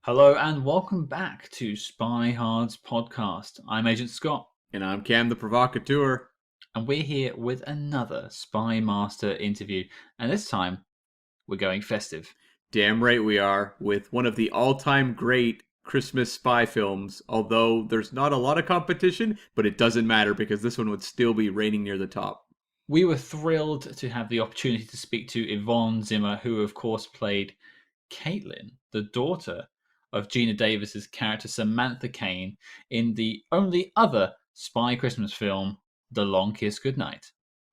Hello and welcome back to SpyHards Podcast. I'm Agent Scott. And I'm Cam the Provocateur. And we're here with another SpyMaster interview. And this time, we're going festive. Damn right we are, with one of the all-time great Christmas spy films, although there's not a lot of competition, but it doesn't matter because this one would still be reigning near the top. We were thrilled to have the opportunity to speak to Yvonne Zima, who of course played Caitlin, the daughter of Geena Davis's character Samantha Kane in the only other spy Christmas film, The Long Kiss Goodnight.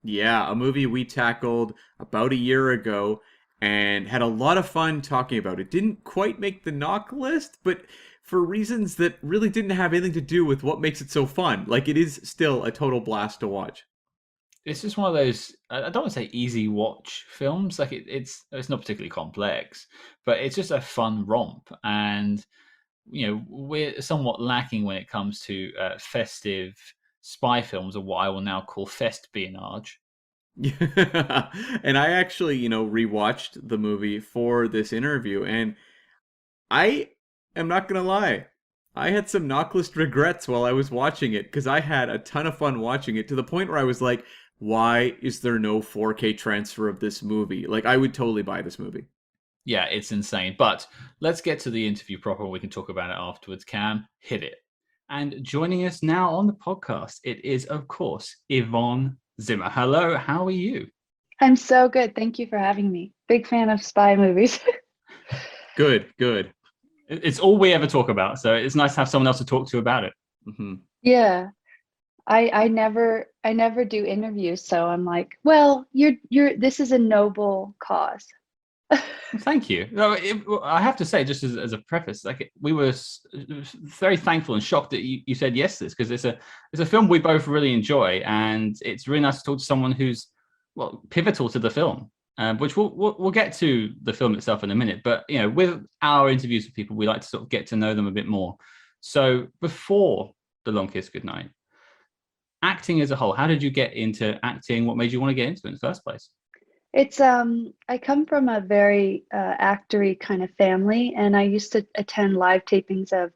Yeah, a movie we tackled about a year ago and had a lot of fun talking about. It didn't quite make the knock list, but for reasons that really didn't have anything to do with what makes it so fun. Like, it is still a total blast to watch. It's just one of those, I don't want to say easy watch films. Like it's not particularly complex, but it's just a fun romp. And we're somewhat lacking when it comes to festive spy films, or what I will now call festespionage. Yeah. And I actually, rewatched the movie for this interview, and I am not gonna lie. I had some knocklist regrets while I was watching it, because I had a ton of fun watching it, to the point where I was like, why is there no 4K transfer of this movie? Like, I would totally buy this movie. Yeah, it's insane. But let's get to the interview proper. We can talk about it afterwards. Cam, hit it. And joining us now on the podcast, it is, of course, Yvonne Zima. Hello, how are you? I'm so good. Thank you for having me. Big fan of spy movies. Good. It's all we ever talk about, so it's nice to have someone else to talk to about it. Mm-hmm. Yeah. I never do interviews, so I'm like, well, this is a noble cause. Thank you. No, I have to say, just as a preface, like we were very thankful and shocked that you said yes to this, because it's a film we both really enjoy, and it's really nice to talk to someone who's pivotal to the film. Which we'll get to the film itself in a minute, but with our interviews with people, we like to sort of get to know them a bit more. So before The Long Kiss Goodnight, acting as a whole, how did you get into acting? What made you want to get into it in the first place? It's I come from a very actory kind of family, and I used to attend live tapings of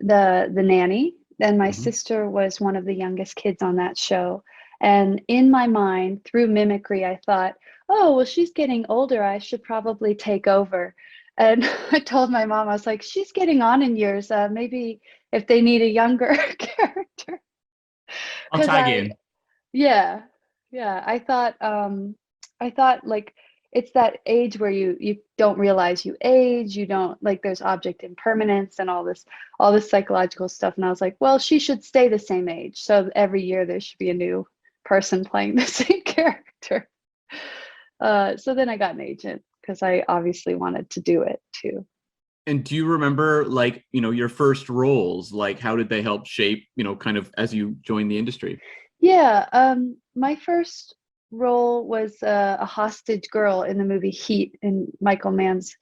the Nanny, and my sister was one of the youngest kids on that show. And in my mind, through mimicry, I thought, oh, well, she's getting older, I should probably take over. And I told my mom, I was like, she's getting on in years. Maybe if they need a younger character. I'll tag in. Yeah. I thought like it's that age where you don't realize you age, you don't, like, there's object impermanence and all this psychological stuff. And I was like, well, she should stay the same age. So every year there should be a new person playing the same character. So then I got an agent because I obviously wanted to do it too. And do you remember, like, your first roles? Like, how did they help shape, kind of as you joined the industry? Yeah, my first role was a hostage girl in the movie Heat, in Michael Mann's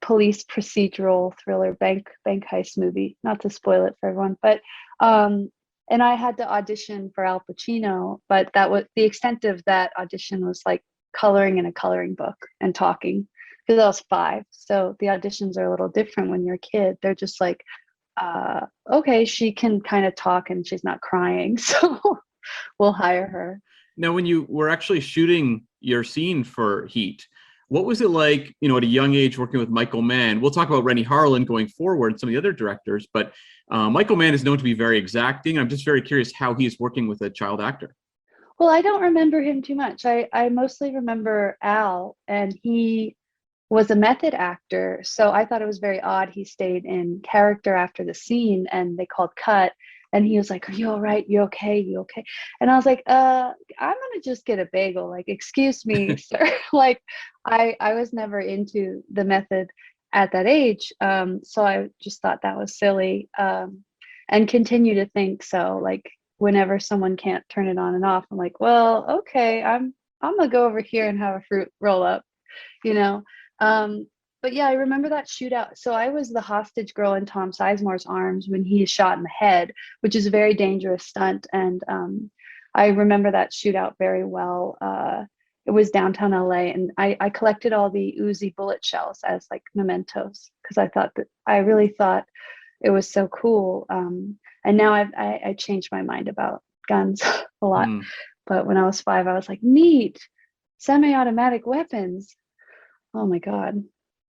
police procedural thriller bank heist movie. Not to spoil it for everyone, but and I had to audition for Al Pacino, but that was the extent of that audition, was like coloring in a coloring book and talking, because I was 5. So the auditions are a little different when you're a kid. They're just like, okay, she can kind of talk and she's not crying, so we'll hire her. Now, when you were actually shooting your scene for Heat, what was it like, at a young age working with Michael Mann? We'll talk about Renny Harlin going forward and some of the other directors, but Michael Mann is known to be very exacting. I'm just very curious how he's working with a child actor. Well, I don't remember him too much. I mostly remember Al, and he was a method actor. So I thought it was very odd. He stayed in character after the scene and they called cut. And he was like, are you all right? You okay? You okay? And I was like, I'm going to just get a bagel. Like, excuse me, sir. Like, I was never into the method at that age. So I just thought that was silly, and continue to think so. Like, whenever someone can't turn it on and off, I'm like, well, okay, I'm going to go over here and have a fruit roll up, But yeah, I remember that shootout. So I was the hostage girl in Tom Sizemore's arms when he is shot in the head, which is a very dangerous stunt. And I remember that shootout very well. It was downtown LA, and I collected all the Uzi bullet shells as like mementos because I really thought it was so cool. And now I changed my mind about guns a lot. But when I was 5, I was like, neat, semi-automatic weapons. Oh my God.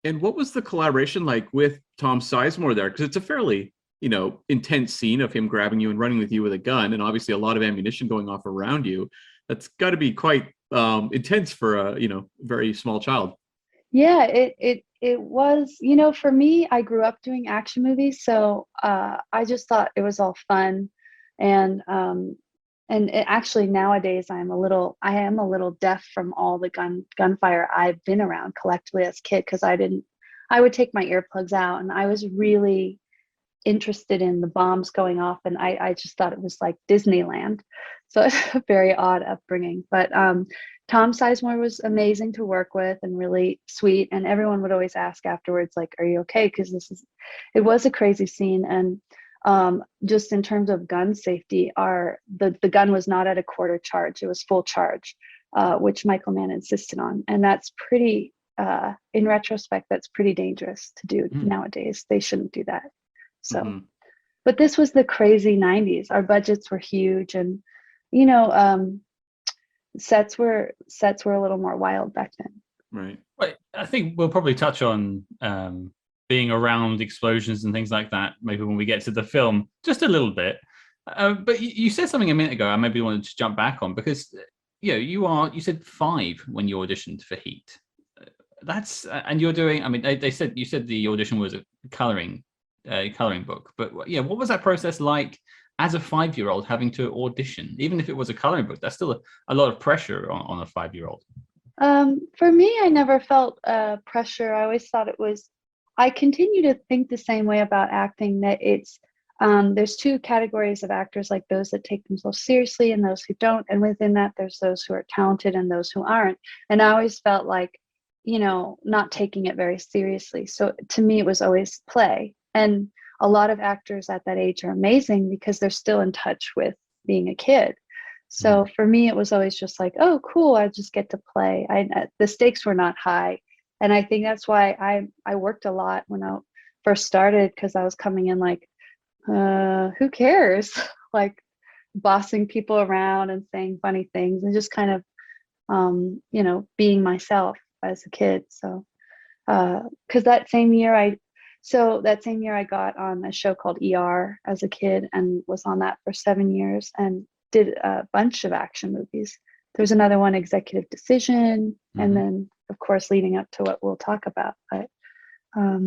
And what was the collaboration like with Tom Sizemore there? Because it's a fairly, intense scene of him grabbing you and running with you with a gun, and obviously a lot of ammunition going off around you. That's got to be quite intense for a, very small child. Yeah, it was, for me, I grew up doing action movies, so I just thought it was all fun. And actually nowadays I am a little deaf from all the gunfire I've been around collectively as a kid, because I would take my earplugs out, and I was really interested in the bombs going off, and I just thought it was like Disneyland. So it's a very odd upbringing. But Tom Sizemore was amazing to work with and really sweet, and everyone would always ask afterwards, like, are you okay? Because it was a crazy scene. And just in terms of gun safety, the gun was not at a quarter charge, it was full charge, which Michael Mann insisted on. And that's pretty, in retrospect, that's pretty dangerous to do nowadays. They shouldn't do that. So, but this was the crazy 90s. Our budgets were huge, and sets were a little more wild back then. Right. Well, I think we'll probably touch on being around explosions and things like that maybe when we get to the film just a little bit. But you said something a minute ago I maybe wanted to jump back on, because you said 5 when you auditioned for Heat. And you're doing, I mean, you said the audition was a coloring book, but what was that process like as a 5-year-old having to audition? Even if it was a coloring book, that's still a lot of pressure on a 5-year-old. For me, I never felt pressure. I always thought I continue to think the same way about acting, that it's there's 2 categories of actors, like those that take themselves seriously and those who don't, and within that there's those who are talented and those who aren't. And I always felt like not taking it very seriously, so to me it was always play. And a lot of actors at that age are amazing because they're still in touch with being a kid. So for me, it was always just like, oh, cool, I just get to play. The stakes were not high. And I think that's why I worked a lot when I first started, because I was coming in like, who cares? Like bossing people around and saying funny things and just kind of, being myself as a kid. So, because that same year I got on a show called ER as a kid and was on that for 7 years and did a bunch of action movies. There's another one, Executive Decision, and then of course leading up to what we'll talk about. But I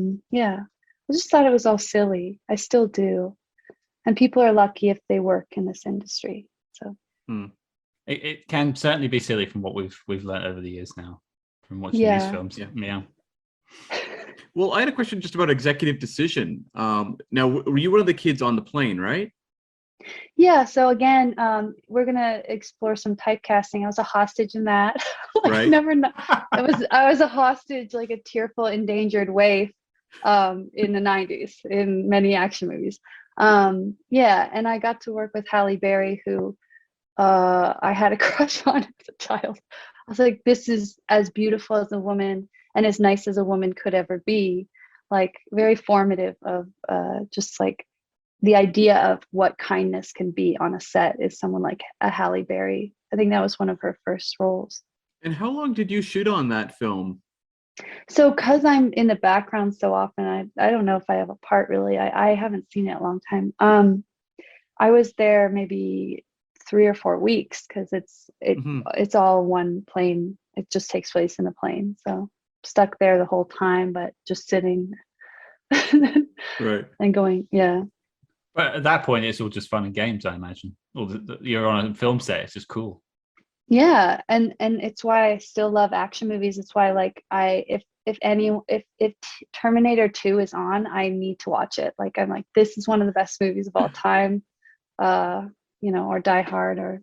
just thought it was all silly. I still do. And people are lucky if they work in this industry. So it can certainly be silly from what we've learned over the years now from watching these films. Yeah. Well, I had a question just about Executive Decision. Now, were you one of the kids on the plane, right? Yeah. So again, we're gonna explore some typecasting. I was a hostage in that. Right. I was a hostage, like a tearful, endangered waif, in the 90s in many action movies. And I got to work with Halle Berry, who I had a crush on as a child. I was like, this is as beautiful as a woman and as nice as a woman could ever be. Like very formative of just like the idea of what kindness can be on a set is someone like a Halle Berry. I think that was one of her first roles. And how long did you shoot on that film? So because I'm in the background so often, I don't know if I have a part really. I haven't seen it in a long time. I was there maybe 3 or 4 weeks because it's all one plane. It just takes place in a plane. So stuck there the whole time, but just sitting right. and going, yeah. But at that point, it's all just fun and games, I imagine. You're on a film set; it's just cool. Yeah, and it's why I still love action movies. It's why, like, if Terminator 2 is on, I need to watch it. Like, I'm like, this is one of the best movies of all time. Or Die Hard, or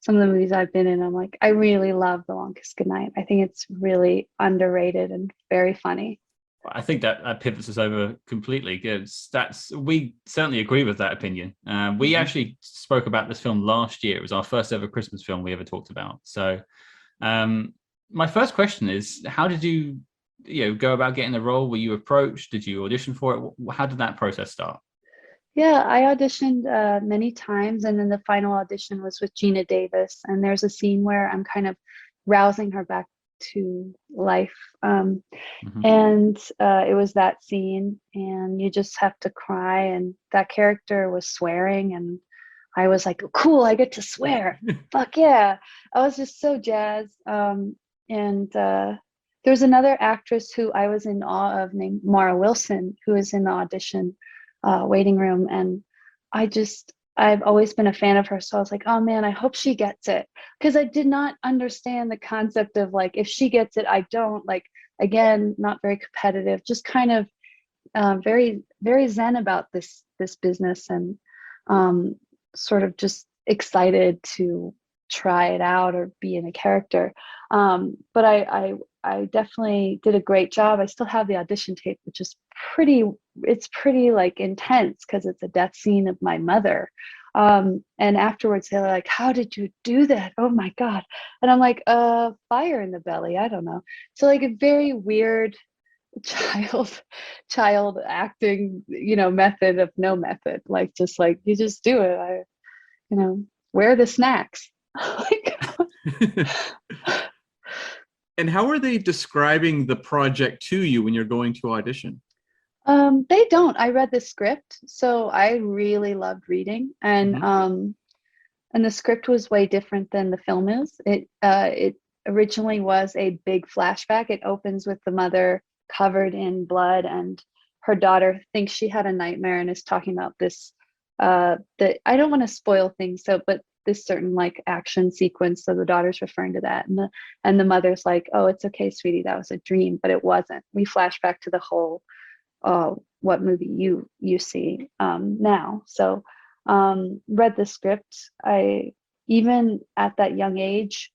some of the movies I've been in. I'm like, I really love The Long Kiss Goodnight. I think it's really underrated and very funny. I think that pivots us over completely. Because we certainly agree with that opinion. We actually spoke about this film last year. It was our first ever Christmas film we ever talked about. So, my first question is, how did you go about getting the role? Were you approached? Did you audition for it? How did that process start? Yeah, I auditioned many times, and then the final audition was with Geena Davis. And there's a scene where I'm kind of rousing her back to life. And it was that scene, and you just have to cry. And that character was swearing, and I was like, cool, I get to swear. Fuck yeah. I was just so jazzed. And there was another actress who I was in awe of named Mara Wilson, who was in the audition waiting room. And I've always been a fan of her. So I was like, oh man, I hope she gets it. Because I did not understand the concept of like, if she gets it, I don't. Like, again, not very competitive, just kind of very, very zen about this business, and sort of just excited to try it out or be in a character. But I definitely did a great job. I still have the audition tape, which is it's pretty like intense because it's a death scene of my mother. And afterwards they were like, how did you do that? Oh my God. And I'm like, fire in the belly. I don't know. So like a very weird child acting, method of no method. Like, just like, you just do it. Where are the snacks? Like, And how are they describing the project to you when you're going to audition? they don't. I read the script, so I really loved reading, and the script was way different than the film is. It originally was a big flashback. It opens with the mother covered in blood, and her daughter thinks she had a nightmare and is talking about this. I don't want to spoil things, but this certain like action sequence. So the daughter's referring to that, and the mother's like, "Oh, it's okay, sweetie, that was a dream," but it wasn't. We flash back to the whole, what movie you see now. So read the script. I, even at that young age,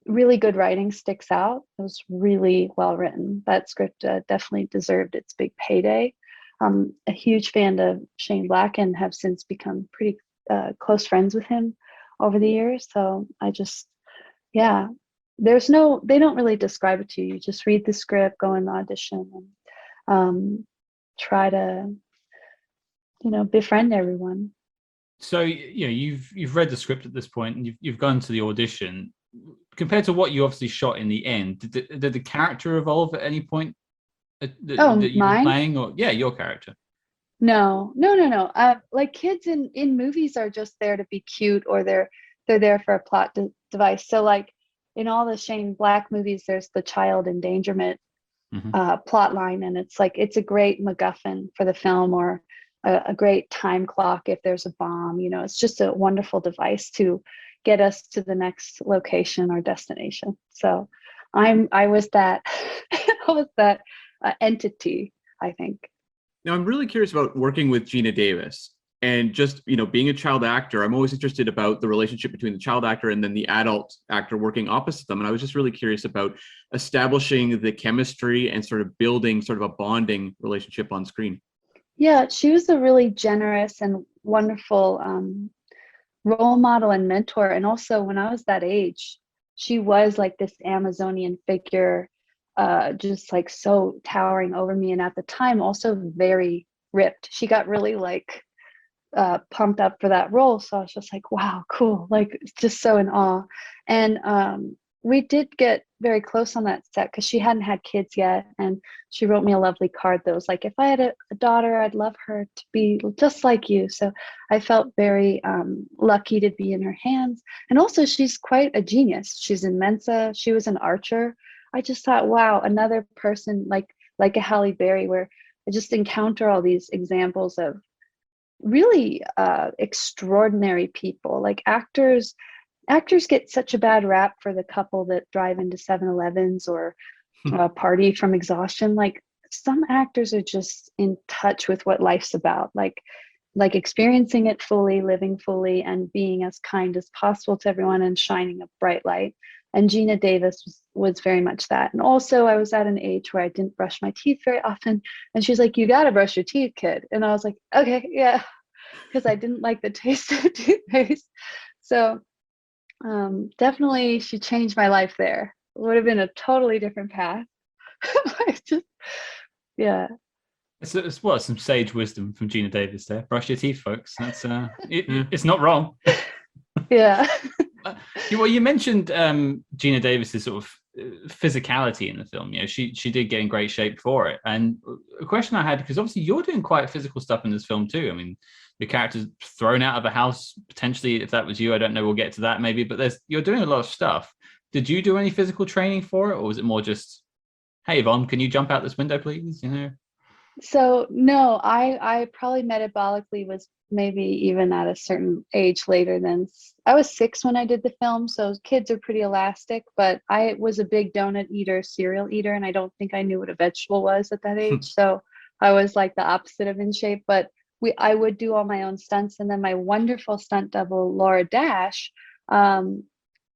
really good writing sticks out. It was really well written. That script definitely deserved its big payday. I'm a huge fan of Shane Black and have since become pretty close friends with him over the years. So they don't really describe it to you. You just read the script, go in the audition, and try to, befriend everyone. So you've read the script at this point, and you've gone to the audition. Compared to what you obviously shot in the end, did the character evolve at any point that you were playing, or your character? No. Like, kids in movies are just there to be cute, or they're there for a plot device. So like in all the Shane Black movies, there's the child endangerment plot line, and it's like, it's a great MacGuffin for the film, or a great time clock if there's a bomb. It's just a wonderful device to get us to the next location or destination. So I was that entity, I think. Now, I'm really curious about working with Geena Davis, and just, being a child actor. I'm always interested about the relationship between the child actor and then the adult actor working opposite them. And I was just really curious about establishing the chemistry and sort of building sort of a bonding relationship on screen. Yeah, she was a really generous and wonderful role model and mentor. And also, when I was that age, she was like this Amazonian figure, just like so towering over me. And at the time, also very ripped. She got really like pumped up for that role. So I was just like, wow, cool. Like, just so in awe. And we did get very close on that set because she hadn't had kids yet. And she wrote me a lovely card that was like, if I had a daughter, I'd love her to be just like you. So I felt very lucky to be in her hands. And also, she's quite a genius. She's in Mensa. She was an archer. I just thought, wow, another person like a Halle Berry, where I just encounter all these examples of really extraordinary people. Like, actors get such a bad rap for the couple that drive into 7-Elevens or party from exhaustion. Like, some actors are just in touch with what life's about, like experiencing it fully, living fully, and being as kind as possible to everyone and shining a bright light. And Geena Davis was very much that. And also, I was at an age where I didn't brush my teeth very often. And she's like, "You got to brush your teeth, kid." And I was like, "Okay, yeah," because I didn't like the taste of toothpaste. So definitely, she changed my life there. It would have been a totally different path. I just, yeah. It's what, some sage wisdom from Geena Davis there. Brush your teeth, folks. That's it's not wrong. Yeah. Well, you mentioned Geena Davis's sort of physicality in the film. She did get in great shape for it. And a question I had, because obviously you're doing quite physical stuff in this film too. I mean, your character's thrown out of a house, potentially. If that was you, I don't know, we'll get to that maybe, but you're doing a lot of stuff. Did you do any physical training for it, or was it more just, "Hey Yvonne, can you jump out this window, please?" So no, I probably metabolically was maybe even at a certain age later than I was 6 when I did the film. So kids are pretty elastic, but I was a big donut eater, cereal eater, and I don't think I knew what a vegetable was at that age. So I was like the opposite of in shape, but I would do all my own stunts. And then my wonderful stunt double, Laura Dash,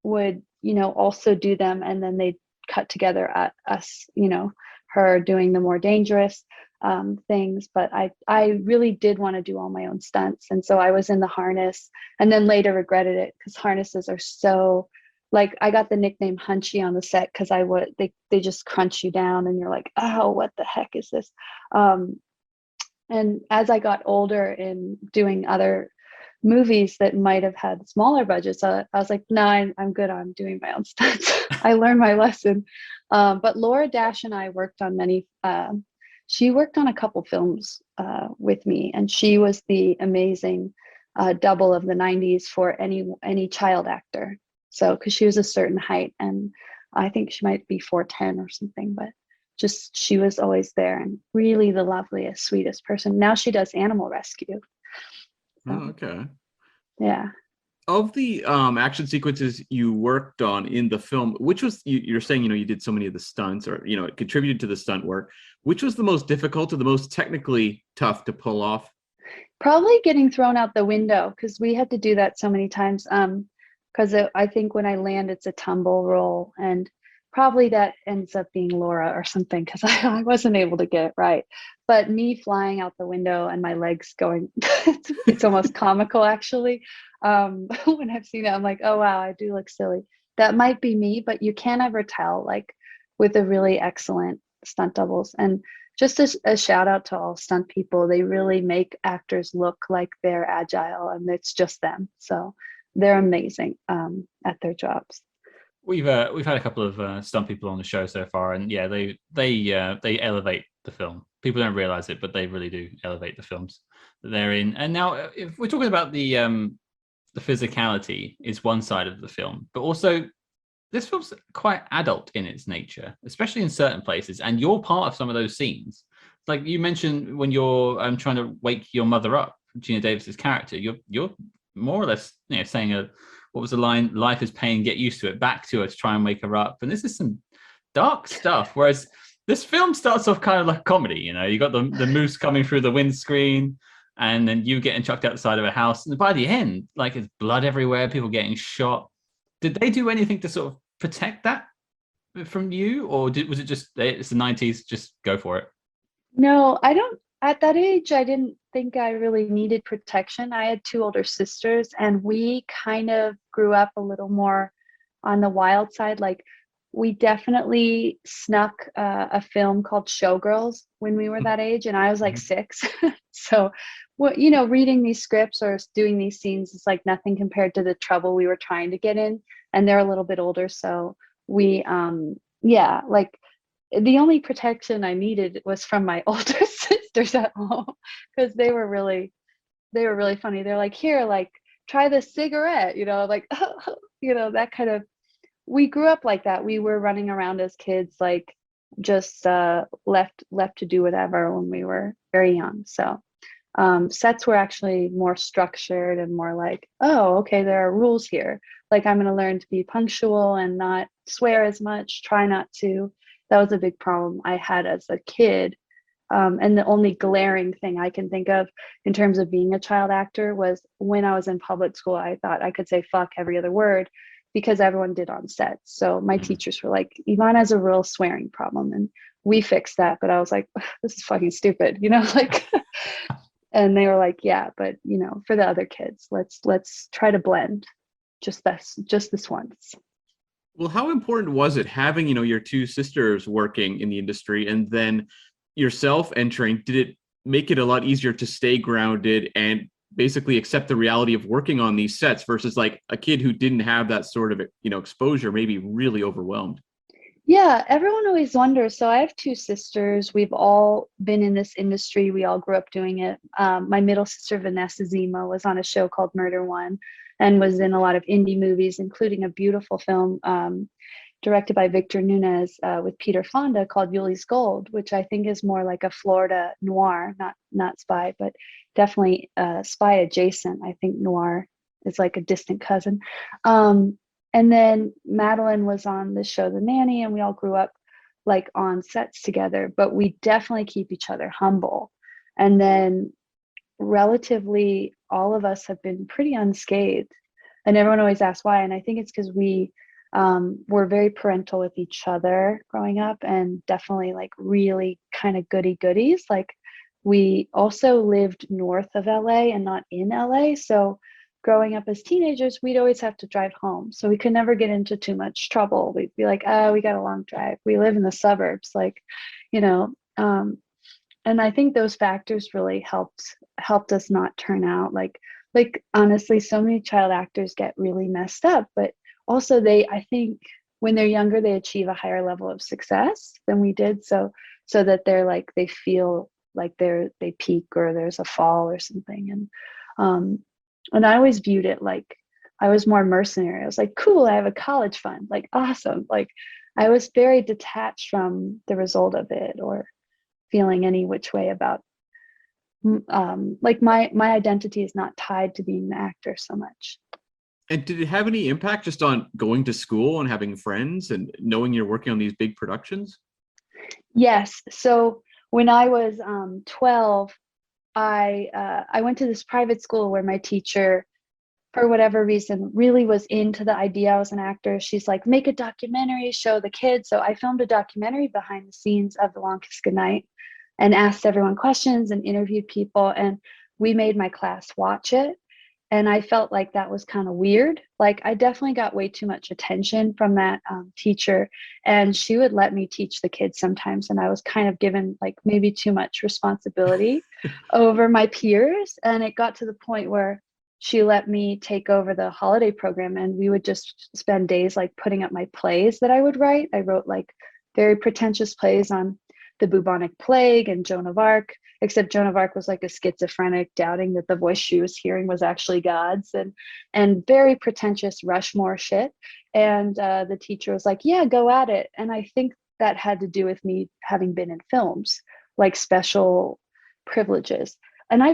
would, also do them. And then they'd cut together at us, her doing the more dangerous things. But I really did want to do all my own stunts. And so I was in the harness, and then later regretted it because harnesses are so, like, I got the nickname Hunchy on the set because they just crunch you down and you're like, oh, what the heck is this? And as I got older in doing other movies that might have had smaller budgets, I was like, no, I'm good on doing my own stunts. I learned my lesson. But Laura Dash and I worked on she worked on a couple films with me, and she was the amazing double of the 90s for any child actor. So, because she was a certain height, and I think she might be 4'10" or something, but just she was always there and really the loveliest, sweetest person. Now she does animal rescue. So, oh, okay. Yeah. Of the action sequences you worked on in the film, which was, you're saying, you did so many of the stunts, or, it contributed to the stunt work. Which was the most difficult or the most technically tough to pull off? Probably getting thrown out the window, because we had to do that so many times. Because I think when I land, it's a tumble roll, and probably that ends up being Laura or something, because I wasn't able to get it right. But me flying out the window and my legs going, it's almost comical actually. When I've seen it, I'm like, oh wow, I do look silly. That might be me, but you can't ever tell, like with the really excellent stunt doubles. And just a shout out to all stunt people. They really make actors look like they're agile and it's just them. So they're amazing at their jobs. We've had a couple of stunt people on the show so far, and yeah, they elevate the film. People don't realize it, but they really do elevate the films that they're in. And now, if we're talking about the physicality, is one side of the film, but also this film's quite adult in its nature, especially in certain places. And you're part of some of those scenes. Like you mentioned, when you're trying to wake your mother up, Geena Davis's character, you're more or less saying what was the line? "Life is pain, get used to it," back to her to try and wake her up. And this is some dark stuff. Whereas this film starts off kind of like a comedy. You got the moose coming through the windscreen, and then you getting chucked out the side of a house. And by the end, like, it's blood everywhere, people getting shot. Did they do anything to sort of protect that from you, or was it just, it's the 90s, just go for it? No, I don't. At that age, I didn't think I really needed protection. I had 2 older sisters, and we kind of grew up a little more on the wild side. Like, we definitely snuck a film called Showgirls when we were that age, and I was like 6. So, reading these scripts or doing these scenes is like nothing compared to the trouble we were trying to get in. And they're a little bit older, so we, like, the only protection I needed was from my older sisters at home, because they were really funny. They're like, "Here, like, try this cigarette," like, that kind of. We grew up like that. We were running around as kids, like, just left to do whatever when we were very young. So sets were actually more structured and more like, oh, okay, there are rules here. Like, I'm going to learn to be punctual and not swear as much, try not to. That was a big problem I had as a kid. And the only glaring thing I can think of in terms of being a child actor was when I was in public school, I thought I could say fuck every other word. because everyone did on set. So my teachers were like, Yvonne has a real swearing problem, and we fixed that. But I was like, this is fucking stupid, like, and they were like, yeah, but for the other kids, let's try to blend just this once. Well, how important was it having, your two sisters working in the industry and then yourself entering? Did it make it a lot easier to stay grounded and basically accept the reality of working on these sets versus like a kid who didn't have that sort of, exposure, maybe really overwhelmed? Yeah, everyone always wonders. So I have two sisters. We've all been in this industry. We all grew up doing it. My middle sister, Vanessa Zima, was on a show called Murder One and was in a lot of indie movies, including a beautiful film directed by Victor Nunez with Peter Fonda called Yuli's Gold, which I think is more like a Florida noir, not spy, but definitely spy adjacent. I think noir is like a distant cousin. And then Madeline was on the show The Nanny, and we all grew up like on sets together, but we definitely keep each other humble. And then relatively all of us have been pretty unscathed, and everyone always asks why. And I think it's because we were very parental with each other growing up, and definitely like really kind of goodies. Like we also lived north of LA and not in LA. So growing up as teenagers, we'd always have to drive home. So we could never get into too much trouble. We'd be like, oh, we got a long drive. We live in the suburbs, and I think those factors really helped us not turn out like honestly, so many child actors get really messed up, but also I think when they're younger, they achieve a higher level of success than we did. So that they're like, they feel like they peak or there's a fall or something. And I always viewed it like I was more mercenary. I was like, cool, I have a college fund, like awesome. Like I was very detached from the result of it or feeling any which way about like my identity is not tied to being an actor so much. And did it have any impact just on going to school and having friends and knowing you're working on these big productions? Yes. So when I was 12, I went to this private school where my teacher, for whatever reason, really was into the idea I was an actor. She's like, make a documentary, show the kids. So I filmed a documentary behind the scenes of the Long Kiss Goodnight and asked everyone questions and interviewed people. And we made my class watch it. And I felt like that was kind of weird. Like I definitely got way too much attention from that teacher, and she would let me teach the kids sometimes. And I was kind of given like maybe too much responsibility over my peers. And it got to the point where she let me take over the holiday program, and we would just spend days like putting up my plays that I would write. I wrote like very pretentious plays on the bubonic plague and Joan of Arc, except Joan of Arc was like a schizophrenic, doubting that the voice she was hearing was actually God's, and very pretentious Rushmore shit. And the teacher was like, yeah, go at it. And I think that had to do with me having been in films, like special privileges. And I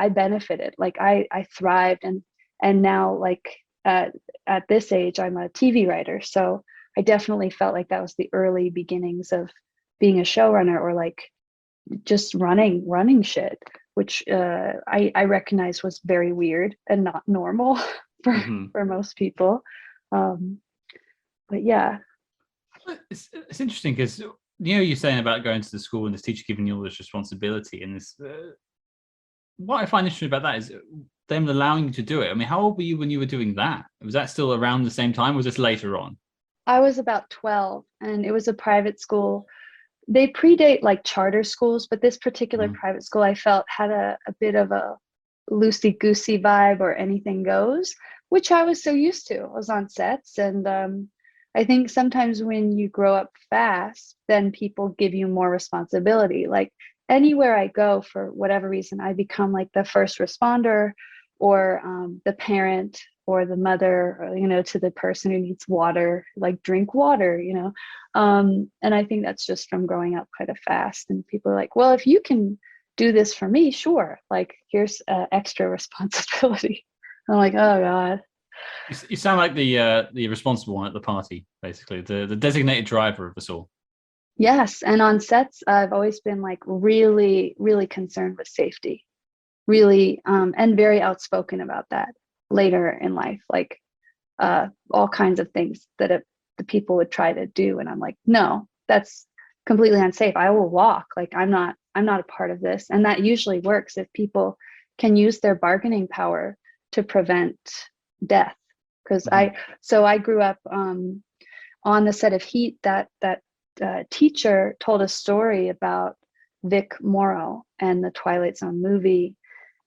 benefited, like I thrived. And now like at this age, I'm a TV writer. So I definitely felt like that was the early beginnings of being a showrunner, or like just running shit, which I recognize was very weird and not normal for most people. But yeah. It's interesting because you're saying about going to the school and this teacher giving you all this responsibility, and this what I find interesting about that is them allowing you to do it. I mean, how old were you when you were doing that? Was that still around the same time? Was this later on? I was about 12, and it was a private school. They predate like charter schools, but this particular private school I felt had a bit of a loosey-goosey vibe, or anything goes, which I was so used to. I was on sets, and I think sometimes when you grow up fast, then people give you more responsibility. Like anywhere I go, for whatever reason, I become like the first responder, or the parent, or the mother, or, to the person who needs water, like drink water, and I think that's just from growing up kind of fast. And people are like, well, if you can do this for me, sure, like here's extra responsibility. I'm like, oh God. You sound like the responsible one at the party, basically, the designated driver of us all. Yes. And on sets, I've always been like really, really concerned with safety, really, and very outspoken about that later in life. Like all kinds of things that the people would try to do. And I'm like, no, that's completely unsafe. I will walk. Like, I'm not a part of this. And that usually works if people can use their bargaining power to prevent death. Because I grew up on the set of Heat. That teacher told a story about Vic Morrow and the Twilight Zone movie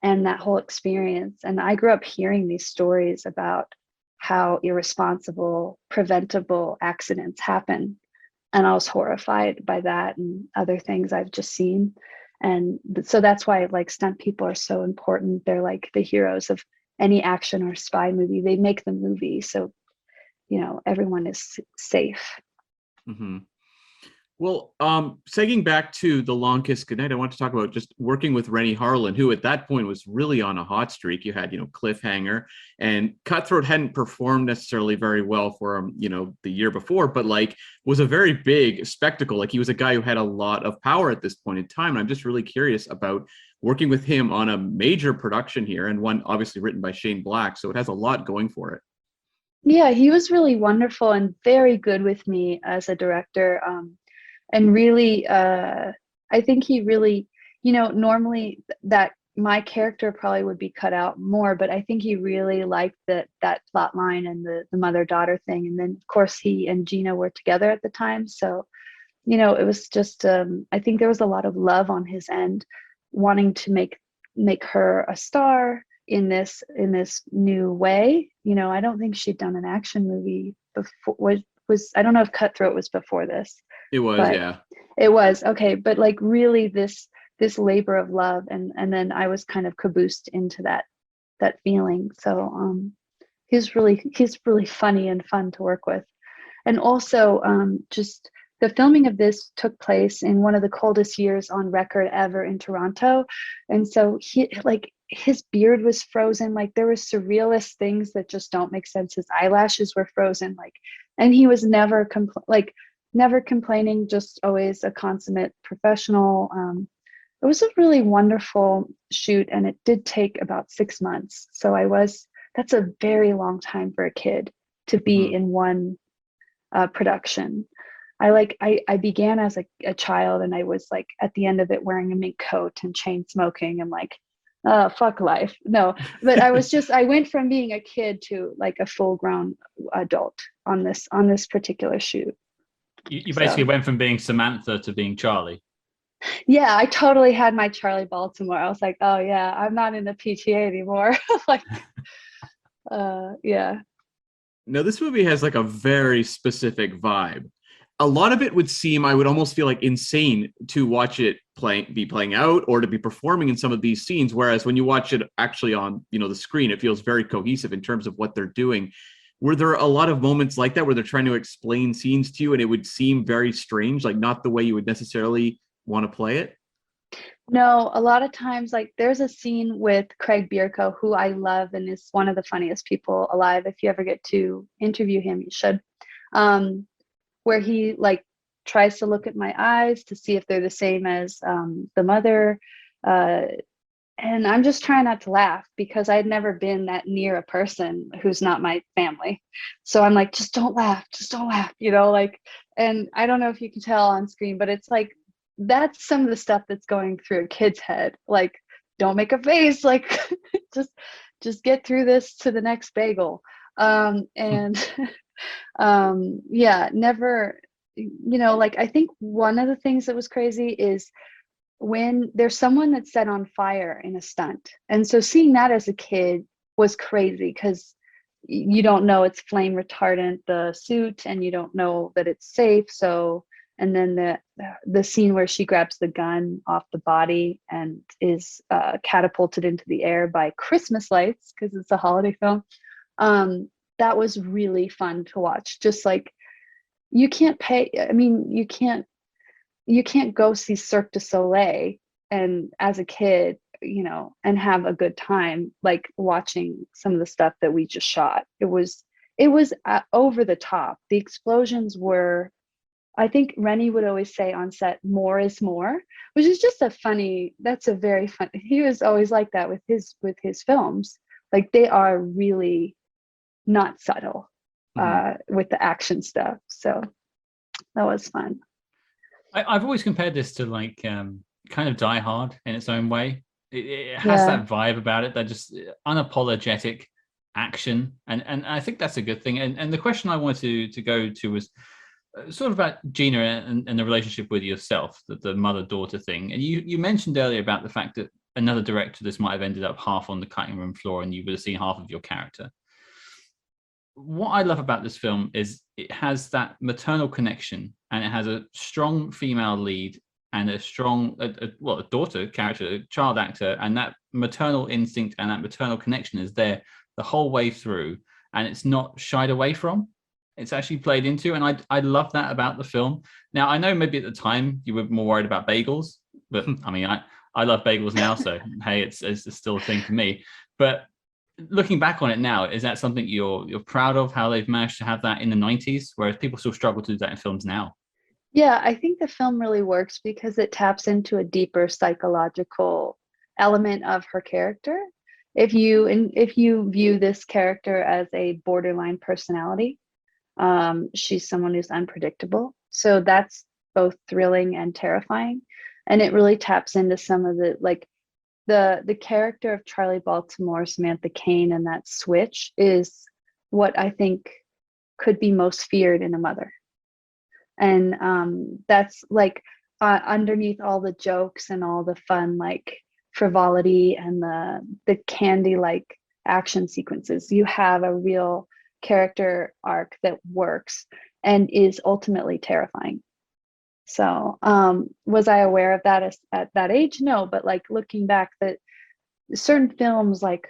and that whole experience. And I grew up hearing these stories about how irresponsible, preventable accidents happen. And I was horrified by that and other things I've just seen. And so that's why like stunt people are so important. They're like the heroes of any action or spy movie. They make the movie, so everyone is safe. Mm-hmm. Well, segueing back to the Long Kiss Goodnight, I want to talk about just working with Renny Harlin, who at that point was really on a hot streak. You had, Cliffhanger, and Cutthroat hadn't performed necessarily very well for him, the year before, but like was a very big spectacle. Like he was a guy who had a lot of power at this point in time. And I'm just really curious about working with him on a major production here, and one obviously written by Shane Black. So it has a lot going for it. Yeah, he was really wonderful and very good with me as a director. And really, I think he really, normally that my character probably would be cut out more, but I think he really liked that plot line and the mother-daughter thing. And then, of course, he and Geena were together at the time. So, it was just, I think there was a lot of love on his end, wanting to make her a star in this new way. I don't think she'd done an action movie before. I don't know if Cutthroat was before this. It was, yeah. It was, okay, but like really this labor of love, and then I was kind of caboosed into that feeling. So he's really funny and fun to work with. And also just the filming of this took place in one of the coldest years on record ever in Toronto. And so his beard was frozen. Like there were surrealist things that just don't make sense. His eyelashes were frozen, and he was never complaining, just always a consummate professional. It was a really wonderful shoot, and it did take about 6 months. So that's a very long time for a kid to be in one production. I began as a child, and I was like at the end of it wearing a mink coat and chain smoking. I'm like, fuck life. No, but I went from being a kid to like a full grown adult on this particular shoot. You basically went from being Samantha to being Charlie. Yeah, I totally had my Charlie Baltimore. I was like, oh yeah, I'm not in the PTA anymore. Yeah. Now this movie has like a very specific vibe. A lot of it would seem, I would almost feel like insane to watch it be playing out or to be performing in some of these scenes. Whereas when you watch it actually on, the screen, it feels very cohesive in terms of what they're doing. Were there a lot of moments like that where they're trying to explain scenes to you and it would seem very strange, like not the way you would necessarily want to play it? No, a lot of times, like there's a scene with Craig Bierko, who I love and is one of the funniest people alive. If you ever get to interview him, you should. Where he like tries to look at my eyes to see if they're the same as the mother. And I'm just trying not to laugh because I'd never been that near a person who's not my family. So I'm like, just don't laugh, and I don't know if you can tell on screen, but it's like, that's some of the stuff that's going through a kid's head. Like, don't make a face, like just get through this to the next bagel. Yeah, never, I think one of the things that was crazy is when there's someone that's set on fire in a stunt. And so seeing that as a kid was crazy because you don't know it's flame retardant, the suit, and you don't know that it's safe. So, and then the scene where she grabs the gun off the body and is catapulted into the air by Christmas lights because it's a holiday film. That was really fun to watch. Just like you can't go see Cirque du Soleil and as a kid, and have a good time, like watching some of the stuff that we just shot. It was over the top. The explosions were, I think Renny would always say on set, more is more, which is just that's a very fun, he was always like that with his films. Like they are really not subtle with the action stuff. So that was fun. I've always compared this to like kind of Die Hard in its own way. It has that vibe about it, that just unapologetic action, and I think that's a good thing. And the question I wanted to go to was sort of about Geena and the relationship with yourself, the mother-daughter thing. And you mentioned earlier about the fact that another director, this might have ended up half on the cutting room floor and you would have seen half of your character. What I love about this film is it has that maternal connection, and it has a strong female lead and a strong, a daughter character, a child actor, and that maternal instinct and that maternal connection is there the whole way through, and it's not shied away from. It's actually played into, and I love that about the film. Now, I know maybe at the time you were more worried about bagels, but I mean, I love bagels now, so hey, it's still a thing for me. But looking back on it now, is that something you're proud of, how they've managed to have that in the 90s, whereas people still struggle to do that in films now? Yeah, I think the film really works because it taps into a deeper psychological element of her character. If you view this character as a borderline personality, she's someone who's unpredictable. So that's both thrilling and terrifying. And it really taps into some of the, like, the character of Charlie Baltimore, Samantha Cain, and that switch is what I think could be most feared in a mother. And that's like underneath all the jokes and all the fun, like frivolity and the candy like action sequences, you have a real character arc that works and is ultimately terrifying. So was I aware of that at that age? No, but like looking back, that certain films, like,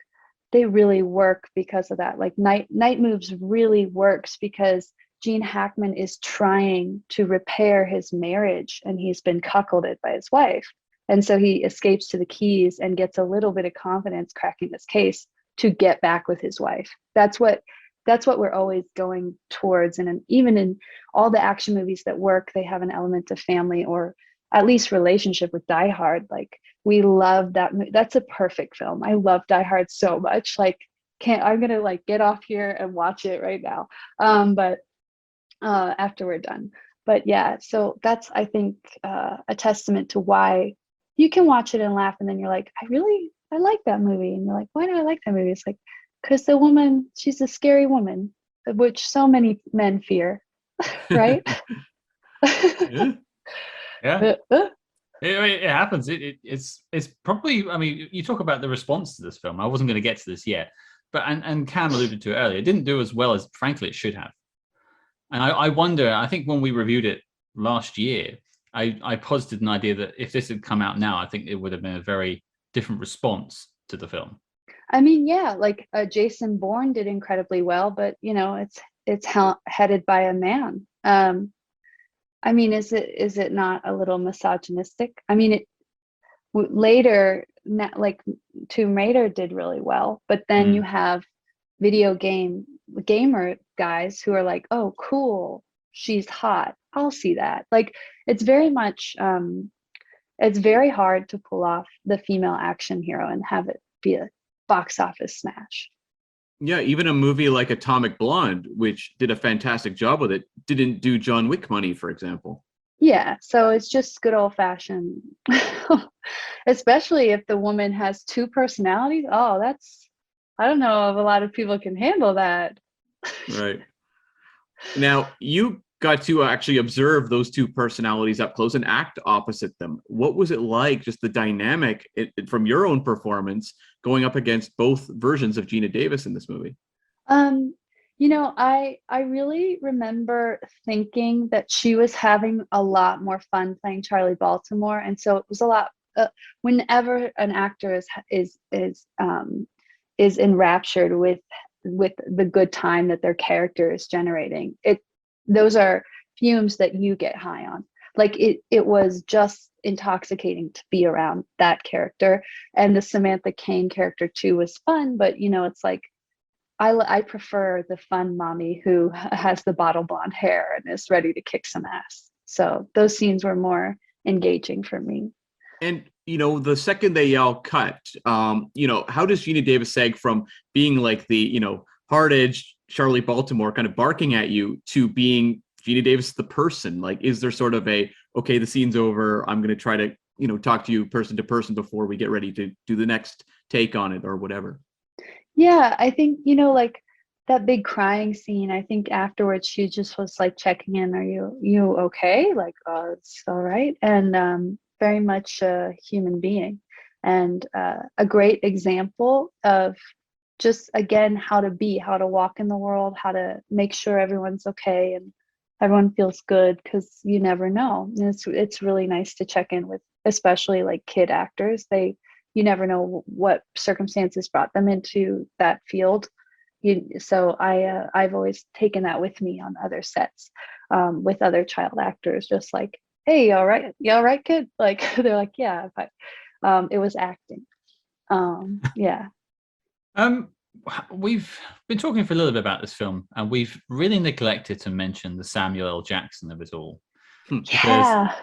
they really work because of that. Like Night Moves really works because Gene Hackman is trying to repair his marriage, and he's been cuckolded by his wife. And so he escapes to the Keys and gets a little bit of confidence cracking this case to get back with his wife. That's what we're always going towards. And even in all the action movies that work, they have an element of family or at least relationship. With Die Hard, like, we love that. That's a perfect film. I love Die Hard so much. Like, I'm gonna like get off here and watch it right now. But after we're done. But yeah, so that's, I think, a testament to why you can watch it and laugh, and then you're like, I like that movie. And you're like, why do I like that movie? It's like, because the woman, she's a scary woman, which so many men fear, right? Yeah. It happens. It's probably, I mean, you talk about the response to this film. I wasn't going to get to this yet, but and Cam alluded to it earlier. It didn't do as well as, frankly, it should have. And I wonder, I think when we reviewed it last year, I posited an idea that if this had come out now, I think it would have been a very different response to the film. I mean, yeah, like Jason Bourne did incredibly well, but it's headed by a man. I mean, is it not a little misogynistic? I mean, later, like Tomb Raider did really well, but then you have video gamer guys who are like, oh, cool, she's hot, I'll see that. Like, it's very much it's very hard to pull off the female action hero and have it be a box office smash. Yeah, even a movie like Atomic Blonde, which did a fantastic job with it, didn't do John Wick money, for example. Yeah, so it's just good old-fashioned. Especially if the woman has two personalities. Oh, I don't know if a lot of people can handle that. Right. Now, you got to actually observe those two personalities up close and act opposite them. What was it like, just the dynamic from your own performance going up against both versions of Geena Davis in this movie? I really remember thinking that she was having a lot more fun playing Charlie Baltimore, and so it was a lot. Whenever an actor is enraptured with the good time that their character is generating, those are fumes that you get high on. Like, it was just intoxicating to be around that character. And the Samantha Cain character too was fun, but it's like, I prefer the fun mommy who has the bottle blonde hair and is ready to kick some ass. So those scenes were more engaging for me. And the second they yell cut, how does Geena Davis seg from being like the hard-edged Charlie Baltimore kind of barking at you to being Geena Davis the person? Like, is there sort of a, okay, the scene's over, I'm going to try to, talk to you person to person before we get ready to do the next take on it or whatever? Yeah, I think, like that big crying scene, I think afterwards she just was like checking in, are you okay? Like, oh, it's all right. And very much a human being, and a great example of just, again, how to walk in the world, how to make sure everyone's okay and everyone feels good, because you never know. And it's really nice to check in with, especially like kid actors. You never know what circumstances brought them into that field. So I've always taken that with me on other sets, with other child actors, just like, hey, all right, you all right, kid? Like they're like, yeah, but it was acting. Yeah. We've been talking for a little bit about this film, and we've really neglected to mention the Samuel L. Jackson of it all. Yeah.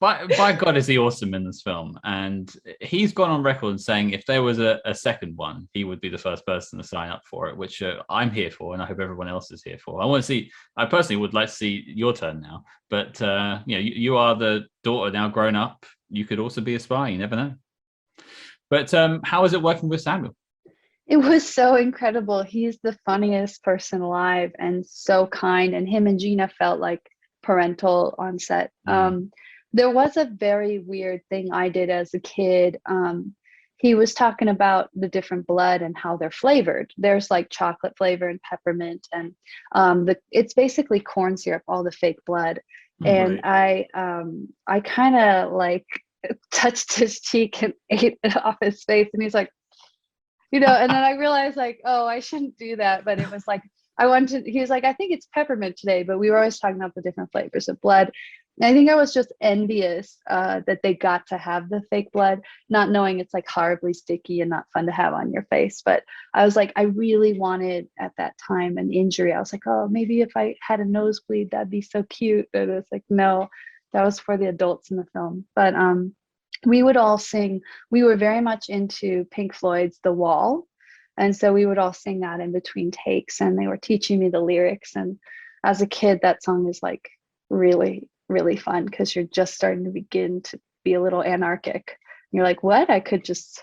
by God, is he awesome in this film? And he's gone on record and saying if there was a second one, he would be the first person to sign up for it, which I'm here for, and I hope everyone else is here for. I personally would like to see your turn now, but you are the daughter now grown up. You could also be a spy. You never know. But how is it working with Samuel? It was so incredible. He's the funniest person alive and so kind. And him and Geena felt like parental on set. There was a very weird thing I did as a kid. He was talking about the different blood and how they're flavored. There's like chocolate flavor and peppermint, and it's basically corn syrup, all the fake blood. And I kind of like touched his cheek and ate it off his face, and he's like, and then I realized like, oh, I shouldn't do that. But it was like, he was like, I think it's peppermint today, but we were always talking about the different flavors of blood. And I think I was just envious that they got to have the fake blood, not knowing it's like horribly sticky and not fun to have on your face. But I was like, I really wanted at that time an injury. I was like, oh, maybe if I had a nosebleed, that'd be so cute. And it's like, no, that was for the adults in the film. But we would all sing. We were very much into Pink Floyd's The Wall. And so we would all sing that in between takes, and they were teaching me the lyrics. And as a kid, that song is like really, really fun, because you're just starting to begin to be a little anarchic. And you're like, what? I could just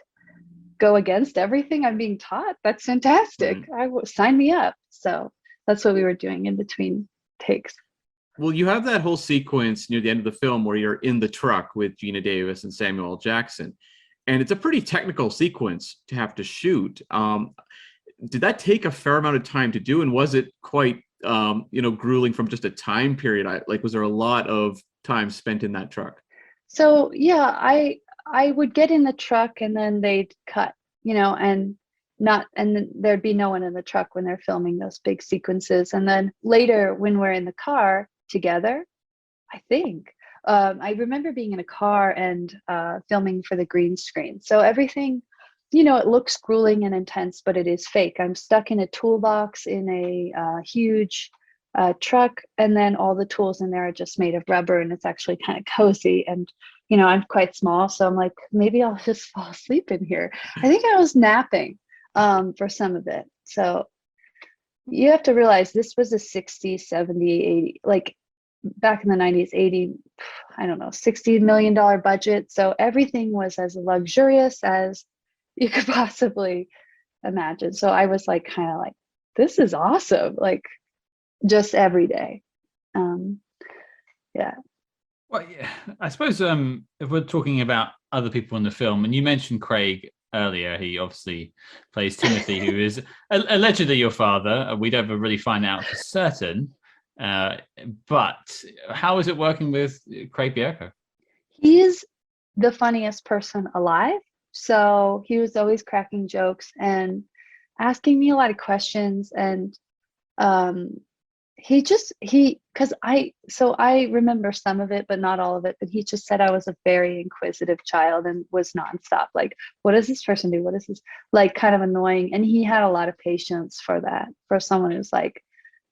go against everything I'm being taught? That's fantastic. Sign me up. So that's what we were doing in between takes. Well, you have that whole sequence near the end of the film where you're in the truck with Geena Davis and Samuel L. Jackson. And it's a pretty technical sequence to have to shoot. Did that take a fair amount of time to do? And was it quite, grueling from just a time period? Was there a lot of time spent in that truck? So, yeah, I would get in the truck and then they'd cut, and then there'd be no one in the truck when they're filming those big sequences. And then later when we're in the car together, I think, I remember being in a car and filming for the green screen. So everything, it looks grueling and intense, but it is fake. I'm stuck in a toolbox in a huge truck, and then all the tools in there are just made of rubber, and it's actually kind of cozy. And, I'm quite small, so I'm like, maybe I'll just fall asleep in here. I think I was napping for some of it. So you have to realize this was a 60, 70, 80, like back in the 90s, 80, I don't know, $60 million budget. So everything was as luxurious as you could possibly imagine. So I was like, kind of like, this is awesome. Like just every day. Yeah. Well, yeah, I suppose if we're talking about other people in the film, and you mentioned Craig earlier, he obviously plays Timothy, who is allegedly your father. We don't ever really find out for certain. But how is it working with Craig Bierko? He's the funniest person alive. So he was always cracking jokes and asking me a lot of questions. And because I remember some of it, but not all of it. But he just said I was a very inquisitive child and was nonstop. Like, what does this person do? What is this? Like, kind of annoying. And he had a lot of patience for that, for someone who's like,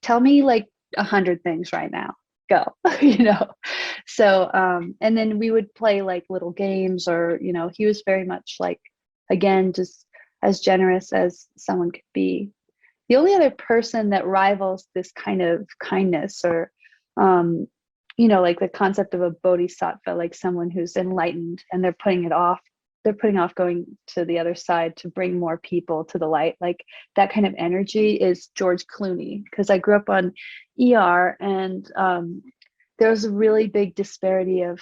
tell me like 100 things right now, go. So and then we would play like little games, or he was very much like, again, just as generous as someone could be. the only other person that rivals this kind of kindness, or like the concept of a bodhisattva, like someone who's enlightened and they're putting off going to the other side to bring more people to the light, like that kind of energy, is George Clooney. Because I grew up on ER, and there was a really big disparity of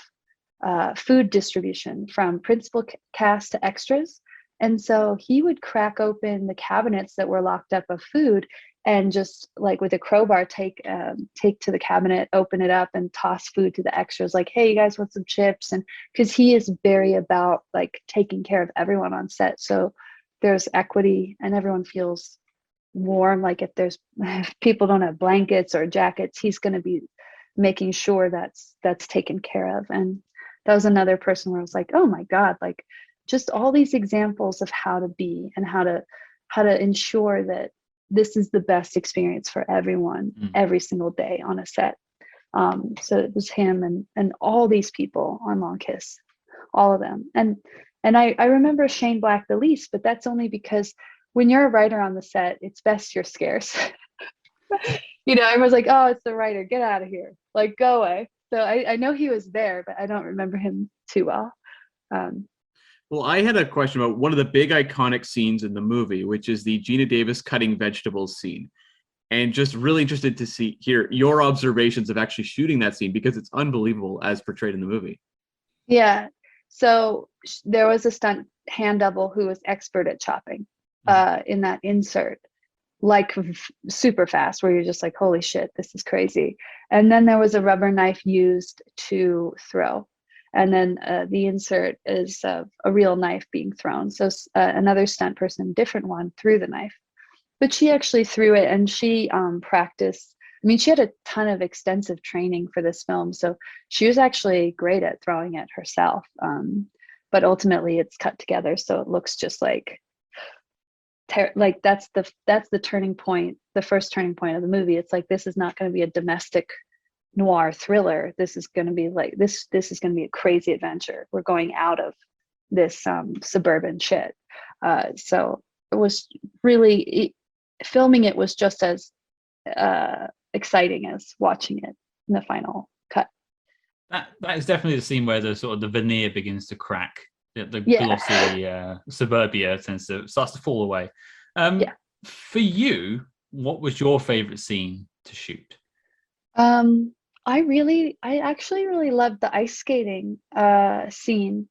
food distribution from principal cast to extras. And so he would crack open the cabinets that were locked up of food, and just like with a crowbar take to the cabinet, open it up, and toss food to the extras, like, hey, you guys want some chips? And because he is very about like taking care of everyone on set, so there's equity and everyone feels warm. Like if people don't have blankets or jackets, he's going to be making sure that's taken care of. And that was another person where I was like, oh my God, like just all these examples of how to be and how to ensure that this is the best experience for everyone every single day on a set. So it was him and all these people on Long Kiss, all of them. And I remember Shane Black the least, but that's only because when you're a writer on the set, it's best you're scarce. Everyone's like, oh, it's the writer, get out of here, like go away. So I know he was there, but I don't remember him too well. Well, I had a question about one of the big iconic scenes in the movie, which is the Geena Davis cutting vegetables scene. And just really interested to hear your observations of actually shooting that scene, because it's unbelievable as portrayed in the movie. Yeah. So there was a stunt hand double who was expert at chopping in that insert, like super fast, where you're just like, holy shit, this is crazy. And then there was a rubber knife used to throw. And then the insert is a real knife being thrown. So another stunt person, different one, threw the knife. But she actually threw it, and she practiced. I mean, she had a ton of extensive training for this film. So she was actually great at throwing it herself. But ultimately it's cut together, so it looks just like that's the turning point, the first turning point of the movie. It's like, this is not going to be a domestic noir thriller. This is going to be like this is going to be a crazy adventure. We're going out of this suburban shit. So it was really, filming it was just as exciting as watching it in the final cut. That is definitely the scene where the sort of the veneer begins to crack. The glossy suburbia starts to fall away. For you, what was your favorite scene to shoot? I actually really loved the ice skating scene.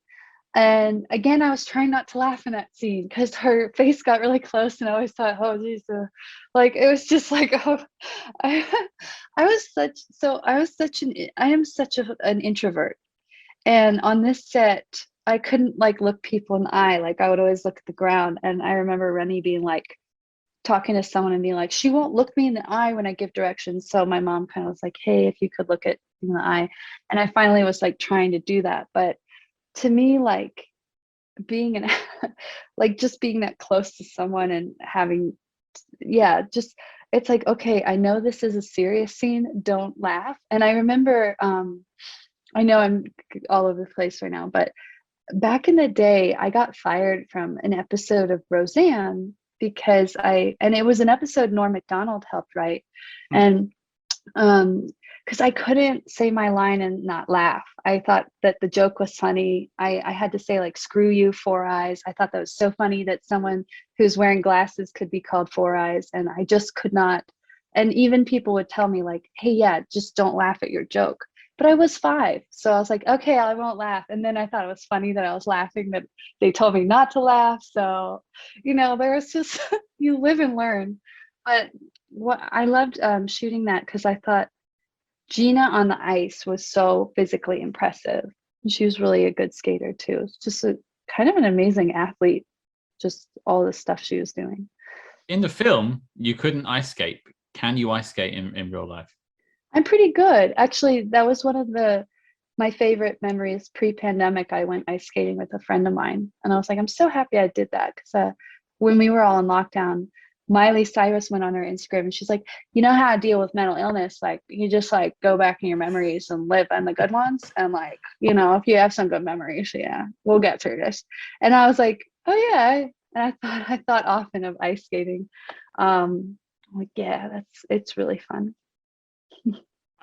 And again, I was trying not to laugh in that scene because her face got really close, and I always thought, oh geez, like it was just like, oh, I am such an introvert, and on this set I couldn't like look people in the eye. Like I would always look at the ground. And I remember Renny being like, talking to someone and being like, she won't look me in the eye when I give directions. So my mom kind of was like, hey, if you could look at in the eye. And I finally was like trying to do that. But to me, like being like just being that close to someone and having, it's like, okay, I know this is a serious scene, don't laugh. And I remember, I know I'm all over the place right now, but back in the day, I got fired from an episode of Roseanne because it was an episode Norm Macdonald helped write. And because I couldn't say my line and not laugh. I thought that the joke was funny. I had to say like, screw you, Four Eyes. I thought that was so funny that someone who's wearing glasses could be called Four Eyes. And I just could not. And even people would tell me like, hey, yeah, just don't laugh at your joke. But I was 5. So I was like, okay, I won't laugh. And then I thought it was funny that I was laughing, that they told me not to laugh. So, there was just, you live and learn. But what I loved shooting that, because I thought Geena on the ice was so physically impressive. She was really a good skater too. It's just a kind of an amazing athlete, just all the stuff she was doing. In the film, you couldn't ice skate. Can you ice skate in real life? I'm pretty good. Actually, that was one of my favorite memories pre-pandemic. I went ice skating with a friend of mine, and I was like, I'm so happy I did that, because when we were all in lockdown, Miley Cyrus went on her Instagram and she's like, you know how I deal with mental illness? Like, you just like go back in your memories and live on the good ones. And like, if you have some good memories, yeah, we'll get through this. And I was like, oh yeah. And I thought often of ice skating. I'm like, yeah, it's really fun.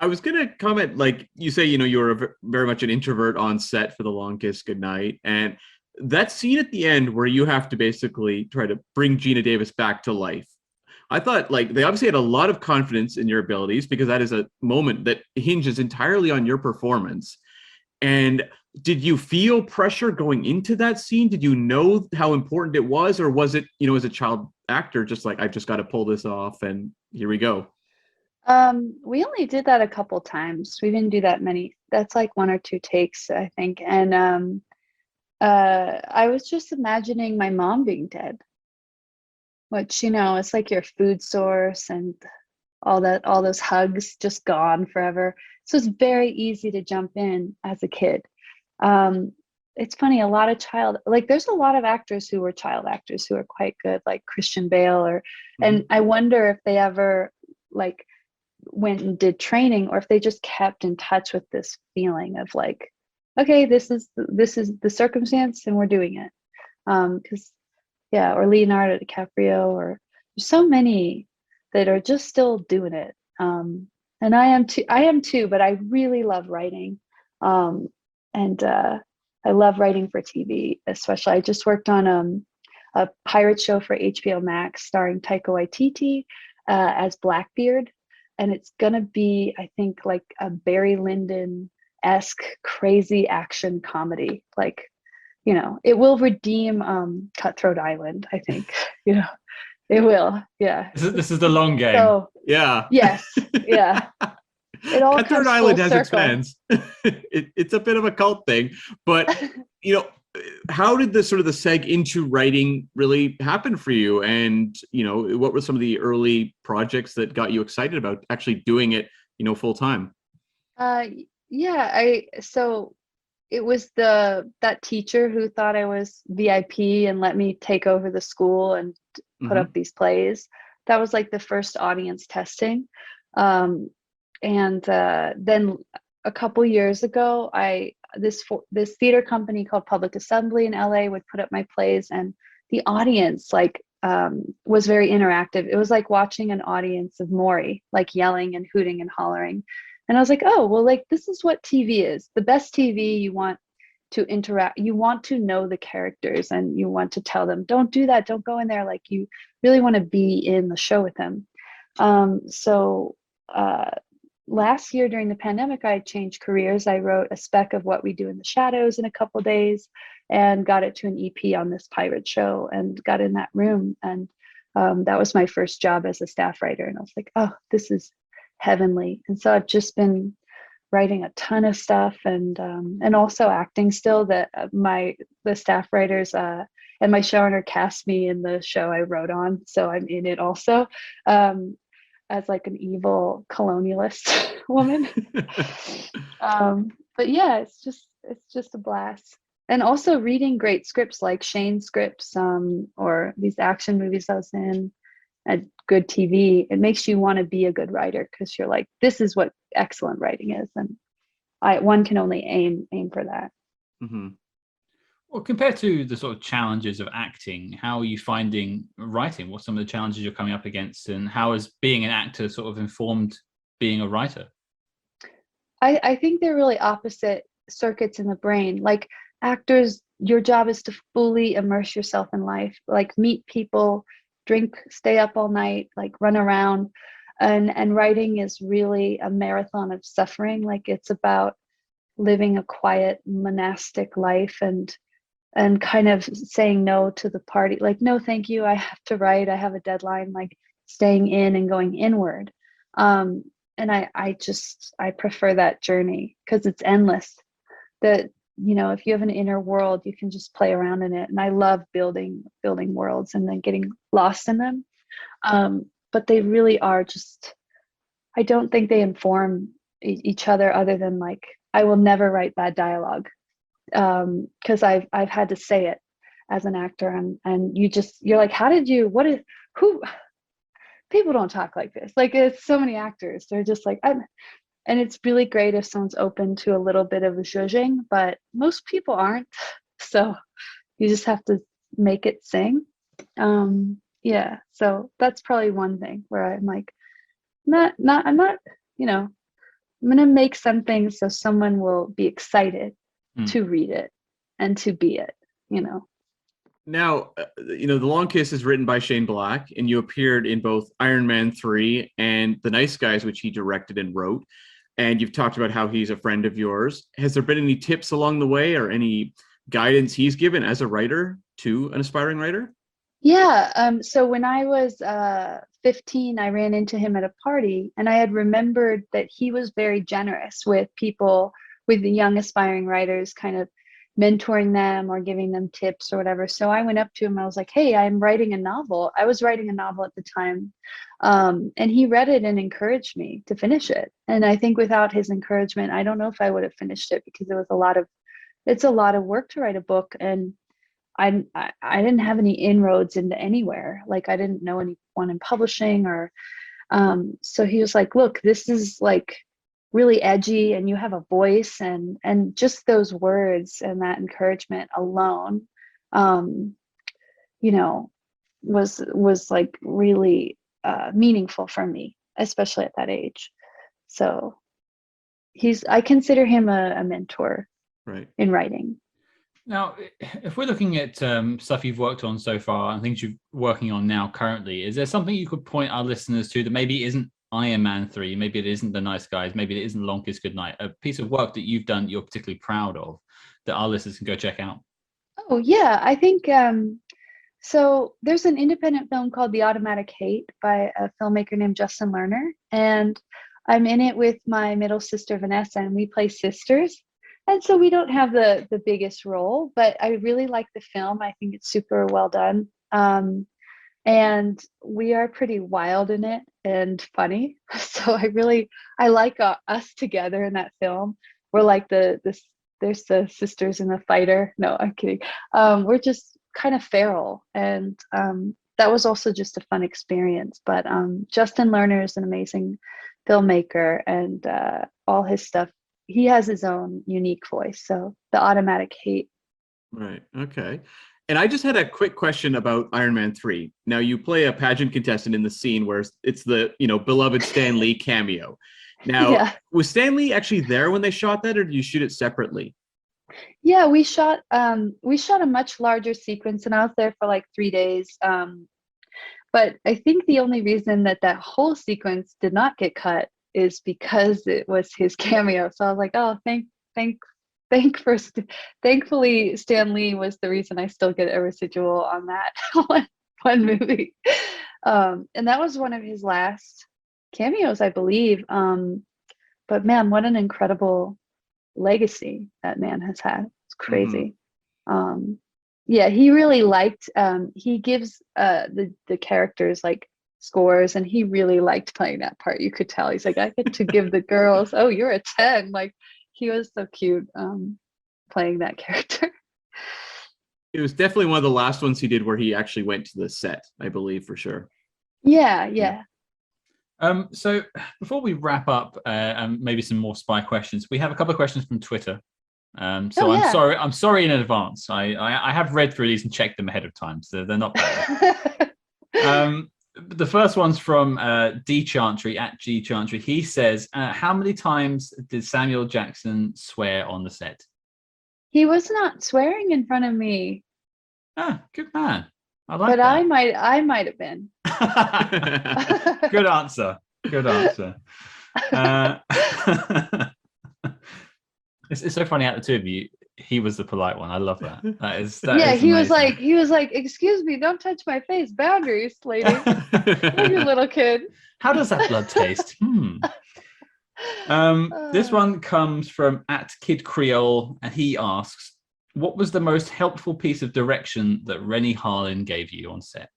I was gonna comment, like you say, you were very much an introvert on set for the Long Kiss Goodnight, and that scene at the end where you have to basically try to bring Geena Davis back to life. I thought, like, they obviously had a lot of confidence in your abilities because that is a moment that hinges entirely on your performance. And did you feel pressure going into that scene? Did you know how important it was, or was it, as a child actor, just like, I've just got to pull this off, and here we go? We only did that a couple times. We didn't do that many. That's like one or two takes, I think. And I was just imagining my mom being dead, which, it's like your food source and all those hugs just gone forever. So it's very easy to jump in as a kid. It's funny, there's a lot of actors who were child actors who are quite good, like Christian Bale, and I wonder if they ever like went and did training, or if they just kept in touch with this feeling of like, okay, this is the circumstance and we're doing it. Because or Leonardo DiCaprio, or there's so many that are just still doing it. And I am too, but I really love writing. And I love writing for TV, especially. I just worked on a pirate show for HBO Max starring Taika Waititi as Blackbeard. And it's gonna be, I think, like a Barry Lyndon-esque crazy action comedy. Like, it will redeem Cutthroat Island, I think. It will. Yeah. This is the long game. So, yeah. Yes. Yeah. It all Cutthroat comes Island full has its circle. fans. It's a bit of a cult thing, but how did the seg into writing really happen for you? And what were some of the early projects that got you excited about actually doing it, full time? So it was that teacher who thought I was VIP and let me take over the school and put up these plays. That was like the first audience testing. And then a couple years ago, this theater company called Public Assembly in LA would put up my plays, and the audience was very interactive. It was like watching an audience of Maury, like yelling and hooting and hollering. And I was like, oh, well, like, this is what TV is. The best TV, you want to interact, you want to know the characters, and you want to tell them, don't do that, don't go in there. Like, you really want to be in the show with them. Last year during the pandemic, I changed careers. I wrote a spec of What We Do in the Shadows in a couple of days and got it to an EP on this pirate show and got in that room. And that was my first job as a staff writer. And I was like, oh, this is heavenly. And so I've just been writing a ton of stuff and also acting still. That the staff writers and my showrunner cast me in the show I wrote on. So I'm in it also. As like an evil colonialist woman. But yeah, it's just a blast. And also reading great scripts like Shane's scripts, or these action movies I was in, at good TV, it makes you want to be a good writer, because you're like, this is what excellent writing is. And one can only aim for that. Mm-hmm. Well, compared to the sort of challenges of acting, how are you finding writing? What are some of the challenges you're coming up against, and how has being an actor sort of informed being a writer? I think they're really opposite circuits in the brain. Like, actors, your job is to fully immerse yourself in life, like meet people, drink, stay up all night, like run around. And writing is really a marathon of suffering. Like, it's about living a quiet monastic life and kind of saying no to the party, like, no, thank you, I have to write, I have a deadline, like staying in and going inward. And I prefer that journey because it's endless. That, if you have an inner world, you can just play around in it. And I love building worlds and then getting lost in them. But they really are just, I don't think they inform each other than like, I will never write bad dialogue. Because I've had to say it as an actor, and you're like, who people don't talk like this. Like, it's so many actors, they're just like, and it's really great if someone's open to a little bit of zhuzhing, but most people aren't. So you just have to make it sing. Yeah, so that's probably one thing where I'm like, I'm not, you know, I'm gonna make something so someone will be excited to read it and to be it, you know. Now, The Long Kiss is written by Shane Black, and you appeared in both Iron Man 3 and The Nice Guys, which he directed and wrote. And you've talked about how he's a friend of yours. Has there been any tips along the way or any guidance he's given as a writer to an aspiring writer? Yeah, so when I was 15, I ran into him at a party, and I had remembered that he was very generous with people, with the young aspiring writers, kind of mentoring them or giving them tips or whatever. So I went up to him. I was like, "Hey, I'm writing a novel." I was writing a novel at the time, and he read it and encouraged me to finish it. And I think without his encouragement, I don't know if I would have finished it, because it's a lot of work to write a book, and I didn't have any inroads into anywhere. Like, I didn't know anyone in publishing, or so he was like, "Look, this is like really edgy, and you have a voice," and just those words and that encouragement alone, um, you know, was like really meaningful for me, especially at that age. So I consider him a mentor, right, in writing. Now, if we're looking at stuff you've worked on so far and things you're working on now currently, is there something you could point our listeners to that maybe isn't Iron Man 3, maybe it isn't The Nice Guys, maybe it isn't Long Kiss Goodnight, a piece of work that you've done you're particularly proud of that our listeners can go check out? Oh yeah, I think so there's an independent film called The Automatic Hate by a filmmaker named Justin Lerner, and I'm in it with my middle sister Vanessa, and we play sisters. And so we don't have the biggest role, but I really like the film. I think it's super well done. And we are pretty wild in it and funny. So I like us together in that film. We're like there's the sisters in the fighter. No, I'm kidding. We're just kind of feral, and that was also just a fun experience. But Justin Lerner is an amazing filmmaker, and all his stuff, he has his own unique voice. So The Automatic Hate. right, okay. And I just had a quick question about Iron Man 3. Now, you play a pageant contestant in the scene where it's the beloved Stan Lee cameo. Now, Yeah. Was Stan Lee actually there when they shot that, or did you shoot it separately? Yeah, we shot a much larger sequence, and I was there for like 3 days. But I think the only reason that whole sequence did not get cut is because it was his cameo. So I was like, oh, thankfully Stan Lee was the reason I still get a residual on that one movie. And that was one of his last cameos, I believe. But man, what an incredible legacy that man has had. It's crazy. Yeah, he really liked, he gives the characters like scores, and he really liked playing that part. You could tell he's like, I get to give the girls, oh, you're a 10. Like, he was so cute playing that character. It was definitely one of the last ones he did where he actually went to the set, I believe, for sure. Yeah. So before we wrap up, and maybe some more spy questions, we have a couple of questions from Twitter. So yeah. I'm sorry in advance. I have read through these and checked them ahead of time, so they're not bad. The first one's from D Chantry at G Chantry. He says, how many times did Samuel Jackson swear on the set? He was not swearing in front of me. Ah, good man. I like but that. I might have been. Good answer. It's so funny out of the two of you. He was the polite one. I love that. That is he amazing. was like, excuse me, don't touch my face. Boundaries, lady. You little kid. How does that blood taste? This one comes from at Kid Creole, and he asks, what was the most helpful piece of direction that Renny Harlin gave you on set?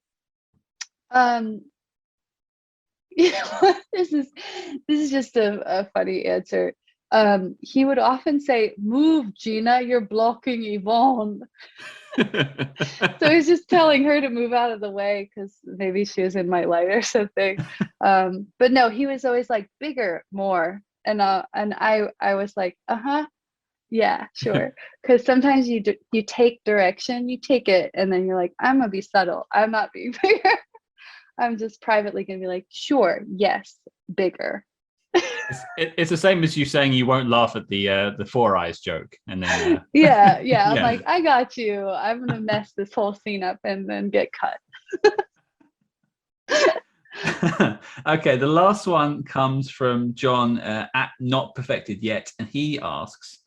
This is just a funny answer. He would often say, move, Geena, you're blocking Yvonne. So he's just telling her to move out of the way because maybe she was in my light or something. But no, he was always like, bigger, more. And I was like, yeah, sure. Because sometimes you take direction, you take it, and then you're like, I'm gonna be subtle. I'm not being bigger. I'm just privately gonna be like, sure, yes, bigger. It's the same as you saying you won't laugh at the Four Eyes joke, and then Yeah, I'm yeah. like, I got you. I'm gonna mess this whole scene up and then get cut. Okay, the last one comes from John at Not Perfected Yet, and he asks,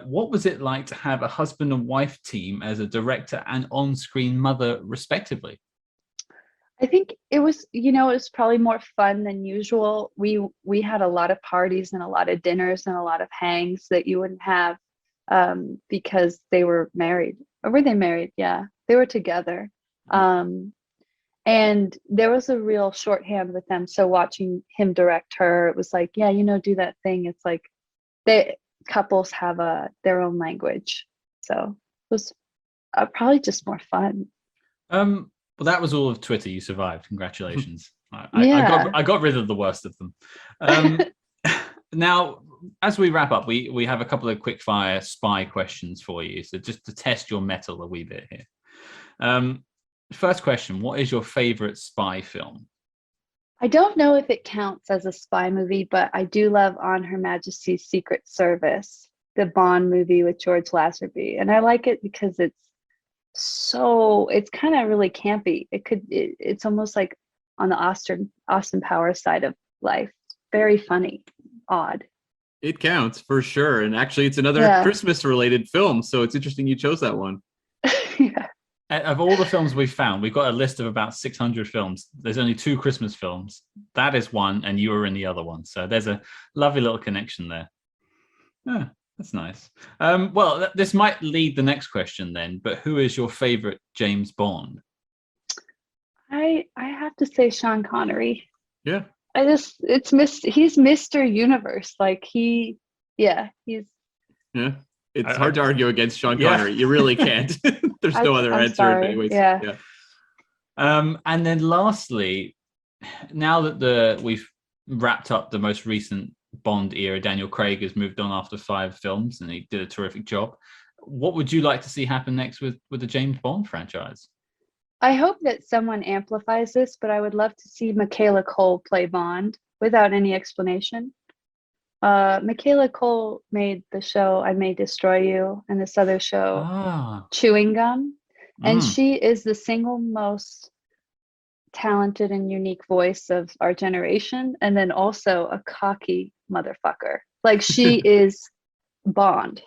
what was it like to have a husband and wife team as a director and on-screen mother, respectively? I think it was, it was probably more fun than usual. We had a lot of parties and a lot of dinners and a lot of hangs that you wouldn't have because they were married. Or were they married? Yeah, they were together. And there was a real shorthand with them. So watching him direct her, it was like, yeah, do that thing. It's like couples have their own language. So it was probably just more fun. Well, that was all of Twitter. You survived. Congratulations. Yeah. I got rid of the worst of them. Now, as we wrap up, we have a couple of quick fire spy questions for you. So just to test your mettle a wee bit here. First question, what is your favorite spy film? I don't know if it counts as a spy movie, but I do love On Her Majesty's Secret Service, the Bond movie with George Lazenby. And I like it because it's kind of really campy. It's almost like on the Austin Powers side of life. Very funny, odd. It counts for sure. And actually, it's another Christmas related film. So it's interesting you chose that one. Yeah. Of all the films we've found, we've got a list of about 600 films. There's only 2 Christmas films. That is one, and you were in the other one. So there's a lovely little connection there. Yeah, that's nice. Well, this might lead the next question then, but who is your favorite James Bond? I have to say Sean Connery. Yeah. He's Mr. Universe. Like he's Yeah. It's hard to argue against Sean Connery. You really can't. There's no other answer. Sorry. Anyways. Yeah. And then lastly, now that we've wrapped up the most recent Bond era, Daniel Craig has moved on after 5 films, and he did a terrific job. What would you like to see happen next with the James Bond franchise? I hope that someone amplifies this, but I would love to see Michaela Cole play Bond without any explanation. Michaela Cole made the show I May Destroy You and this other show, Chewing Gum. And she is the single most talented and unique voice of our generation. And then also a cocky motherfucker. Like she is Bond.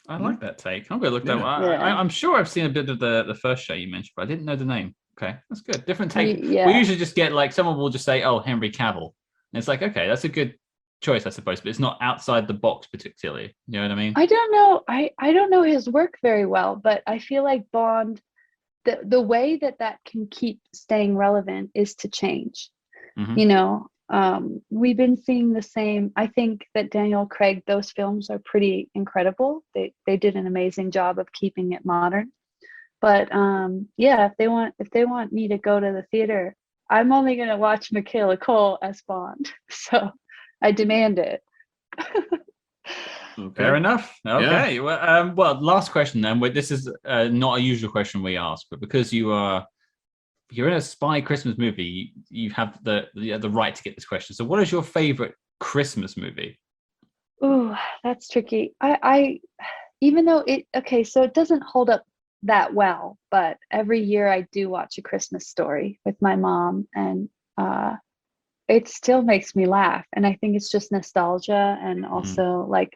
I like that take. I'm going to look that one. Yeah. I'm sure I've seen a bit of the first show you mentioned, but I didn't know the name. Okay, that's good. Different take. Yeah. We usually just get like someone will just say, "Oh, Henry Cavill," and it's like, okay, that's a good choice, I suppose, but it's not outside the box particularly. You know what I mean? I don't know. I don't know his work very well, but I feel like Bond, the way that can keep staying relevant is to change. We've been seeing the same. I think that Daniel Craig, those films are pretty incredible. They did an amazing job of keeping it modern. But if they want me to go to the theater, I'm only going to watch Michaela Cole as Bond. So I demand it. Okay. Fair enough. Okay. Yeah. Well, last question then. This is not a usual question we ask, but because you're in a spy Christmas movie, you have the right to get this question. So what is your favorite Christmas movie? Ooh, that's tricky. I even though so it doesn't hold up that well, but every year I do watch A Christmas Story with my mom, and it still makes me laugh. And I think it's just nostalgia, and also like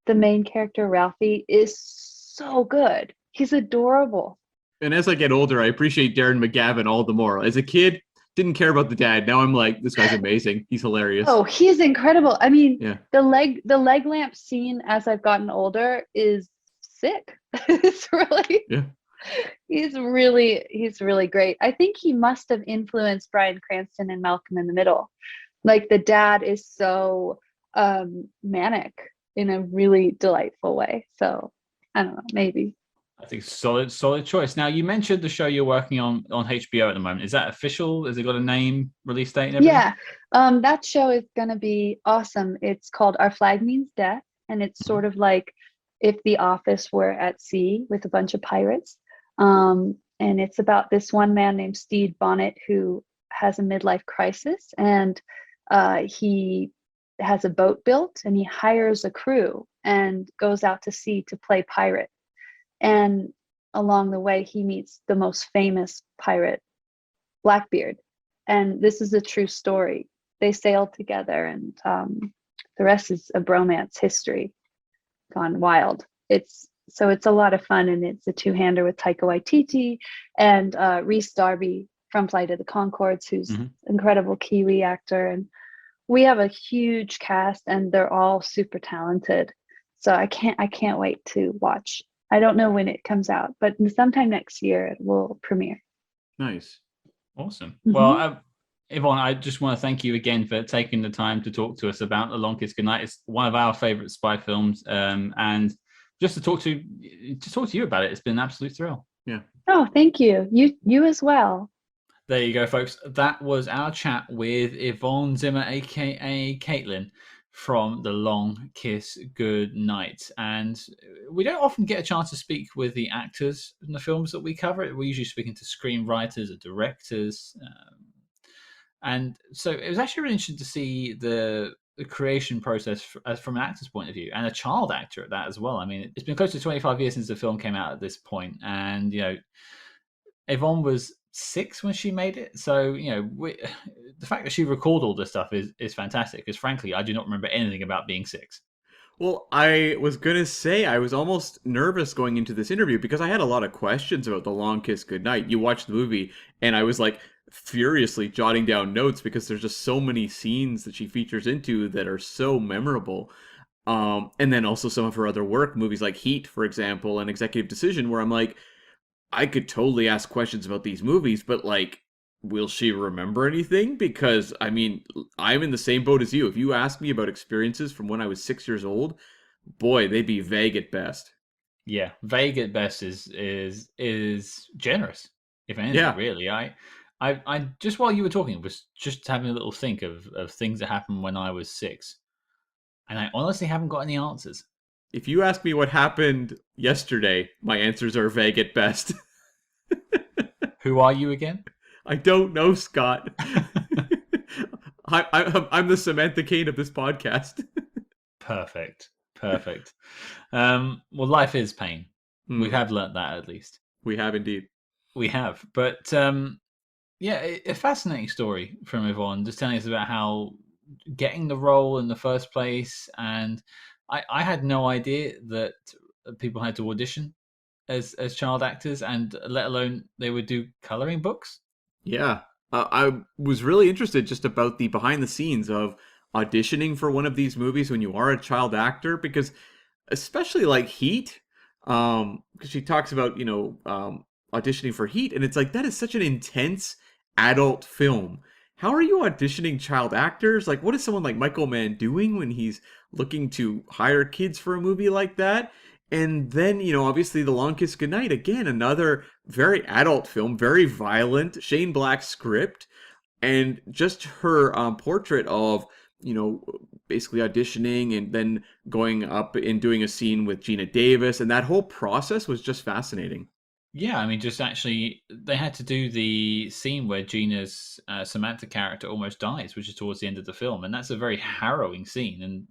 the main character Ralphie is so good. He's adorable. And as I get older, I appreciate Darren McGavin all the more. As a kid, didn't care about the dad. Now I'm like, this guy's amazing. He's hilarious. Oh, he's incredible. I mean, the leg lamp scene as I've gotten older is sick. It's really, he's really great. I think he must have influenced Bryan Cranston and Malcolm in the Middle. Like the dad is so manic in a really delightful way. So I don't know, maybe. I think solid choice. Now, you mentioned the show you're working on HBO at the moment. Is that official? Has it got a name, release date, and everything? Yeah, that show is going to be awesome. It's called Our Flag Means Death, and it's sort of like if The Office were at sea with a bunch of pirates. And and it's about this one man named Stede Bonnet who has a midlife crisis, and he has a boat built, and he hires a crew and goes out to sea to play pirate. And along the way, he meets the most famous pirate, Blackbeard. And this is a true story. They sailed together, and the rest is a bromance history gone wild. It's a lot of fun, and it's a two-hander with Taika Waititi and Rhys Darby from Flight of the Conchords, who's an incredible Kiwi actor. And we have a huge cast, and they're all super talented. So I can't wait to watch. I don't know when it comes out, but sometime next year it will premiere. Nice. Awesome. Well, Yvonne, I just want to thank you again for taking the time to talk to us about A Long Kiss Goodnight. It's one of our favorite spy films, and just to talk to you about it, it's been an absolute thrill. Yeah. Oh, thank you. You as well. There you go, folks. That was our chat with Yvonne Zima, aka Caitlin, from The Long Kiss Goodnight. And we don't often get a chance to speak with the actors in the films that we cover. We're usually speaking to screenwriters or directors. And so it was actually really interesting to see the creation process from an actor's point of view, and a child actor at that as well. I mean, it's been close to 25 years since the film came out at this point, and Yvonne was 6 when she made it. So the fact that she recalled all this stuff is fantastic, because frankly, I do not remember anything about being 6. Well, I was going to say I was almost nervous going into this interview because I had a lot of questions about The Long Kiss Goodnight. You watched the movie, and I was like furiously jotting down notes because there's just so many scenes that she features into that are so memorable. And then also some of her other work, movies like Heat, for example, and Executive Decision, where I'm like, I could totally ask questions about these movies, but like, will she remember anything? Because, I mean, I'm in the same boat as you. If you ask me about experiences from when I was 6 years old, boy, they'd be vague at best. Yeah, vague at best is generous, if anything. Yeah. Really. I just while you were talking, was just having a little think of things that happened when I was 6, and I honestly haven't got any answers. If you ask me what happened yesterday, my answers are vague at best. Who are you again? I don't know, Scott. I'm the Samantha Kane of this podcast. Perfect. Well, life is pain. We have learnt that, at least. We have indeed. We have. But a fascinating story from Yvonne, just telling us about how getting the role in the first place. And I had no idea that people had to audition as child actors, and let alone they would do coloring books. Yeah. I was really interested just about the behind the scenes of auditioning for one of these movies when you are a child actor, because especially like Heat, because she talks about, auditioning for Heat, and it's like, that is such an intense adult film. How are you auditioning child actors? Like, what is someone like Michael Mann doing when he's looking to hire kids for a movie like that? And then, obviously The Long Kiss Goodnight, again, another very adult film, very violent, Shane Black script, and just her portrait of, basically auditioning and then going up and doing a scene with Geena Davis, and that whole process was just fascinating. Yeah, I mean, just actually, they had to do the scene where Gina's Samantha character almost dies, which is towards the end of the film, and that's a very harrowing scene, and,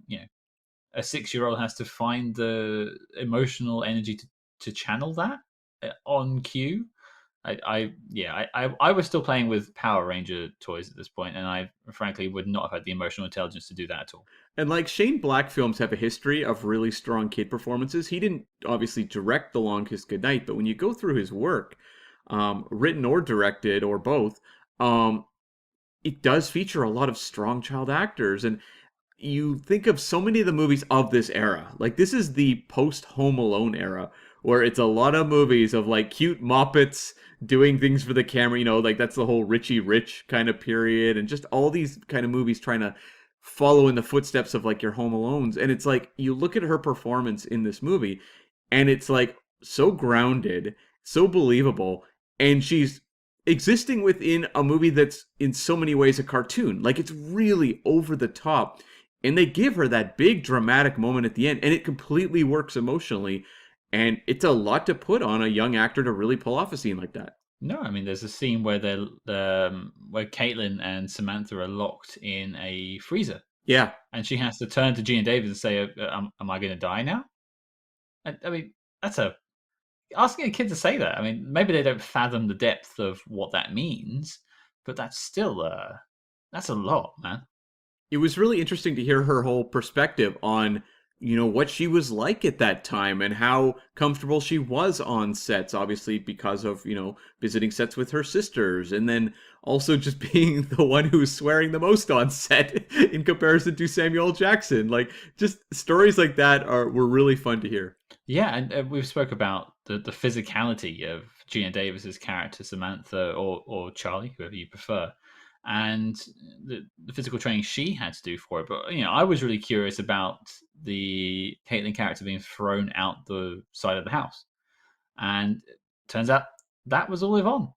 a 6-year-old has to find the emotional energy to channel that on cue. I was still playing with Power Ranger toys at this point, and I frankly would not have had the emotional intelligence to do that at all. And like, Shane Black films have a history of really strong kid performances. He didn't obviously direct The Long Kiss Goodnight, but when you go through his work, written or directed or both, it does feature a lot of strong child actors. And you think of so many of the movies of this era. Like, this is the post-Home Alone era, where it's a lot of movies of like cute Muppets doing things for the camera, like that's the whole Richie Rich kind of period, and just all these kind of movies trying to follow in the footsteps of like your Home Alones. And it's like, you look at her performance in this movie, and it's like so grounded, so believable, and she's existing within a movie that's in so many ways a cartoon. Like, it's really over the top. And they give her that big dramatic moment at the end, and it completely works emotionally. And it's a lot to put on a young actor to really pull off a scene like that. No, I mean, there's a scene where where Caitlin and Samantha are locked in a freezer, Yeah. and she has to turn to Geena Davis and say, am I going to die now?" I mean, that's a asking a kid to say that. I mean, maybe they don't fathom the depth of what that means, but that's still that's a lot, man. It was really interesting to hear her whole perspective on, what she was like at that time and how comfortable she was on sets, obviously because of, visiting sets with her sisters, and then also just being the one who was swearing the most on set in comparison to Samuel L. Jackson. Like, just stories like that were really fun to hear. Yeah, and we've spoke about the physicality of Geena Davis's character Samantha or Charlie, whoever you prefer, and the physical training she had to do for it. But I was really curious about the Caitlin character being thrown out the side of the house, and it turns out that was all Yvonne.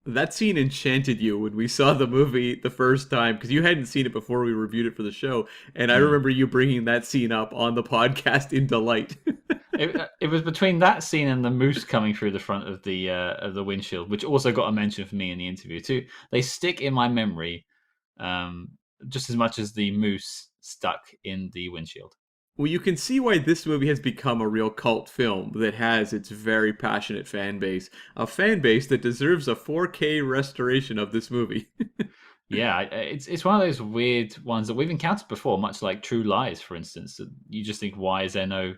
That scene enchanted you when we saw the movie the first time, because you hadn't seen it before we reviewed it for the show, and I Mm. remember you bringing that scene up on the podcast in delight. It was between that scene and the moose coming through the front of the windshield, which also got a mention for me in the interview too. They stick in my memory um, just as much as the moose stuck in the windshield. Well, you can see why this movie has become a real cult film that has its very passionate fan base. A fan base that deserves a 4K restoration of this movie. Yeah, it's one of those weird ones that we've encountered before, much like True Lies, for instance. You just think, why is there no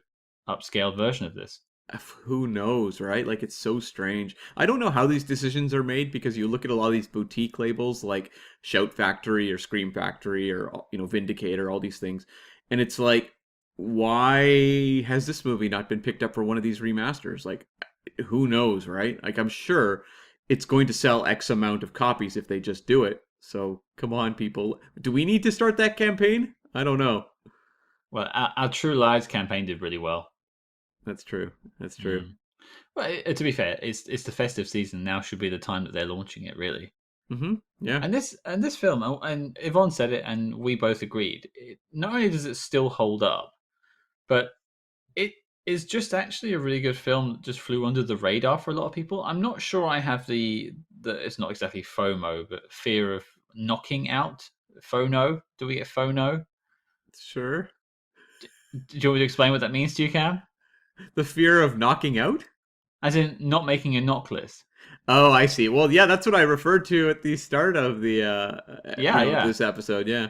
upscaled version of this? Who knows, right? Like, it's so strange. I don't know how these decisions are made, because you look at a lot of these boutique labels like Shout Factory or Scream Factory or, Vindicator, all these things. And it's like, why has this movie not been picked up for one of these remasters? Like, who knows, right? Like, I'm sure it's going to sell X amount of copies if they just do it. So, come on, people. Do we need to start that campaign? I don't know. Well, our True Lies campaign did really well. That's true. That's true. Mm. Well, to be fair, it's the festive season now. Should be the time that they're launching it, really. Mm-hmm. Yeah. And this film, and Yvonne said it, and we both agreed. Not only does it still hold up, but it is just actually a really good film that just flew under the radar for a lot of people. I'm not sure I have the it's not exactly FOMO, but fear of knocking out. FONO? Do we get FONO? Sure. Do you want me to explain what that means to you, Cam? The fear of knocking out? As in not making a knock list. Oh, I see. Well, yeah, that's what I referred to at the start of the Yeah. this episode. Yeah.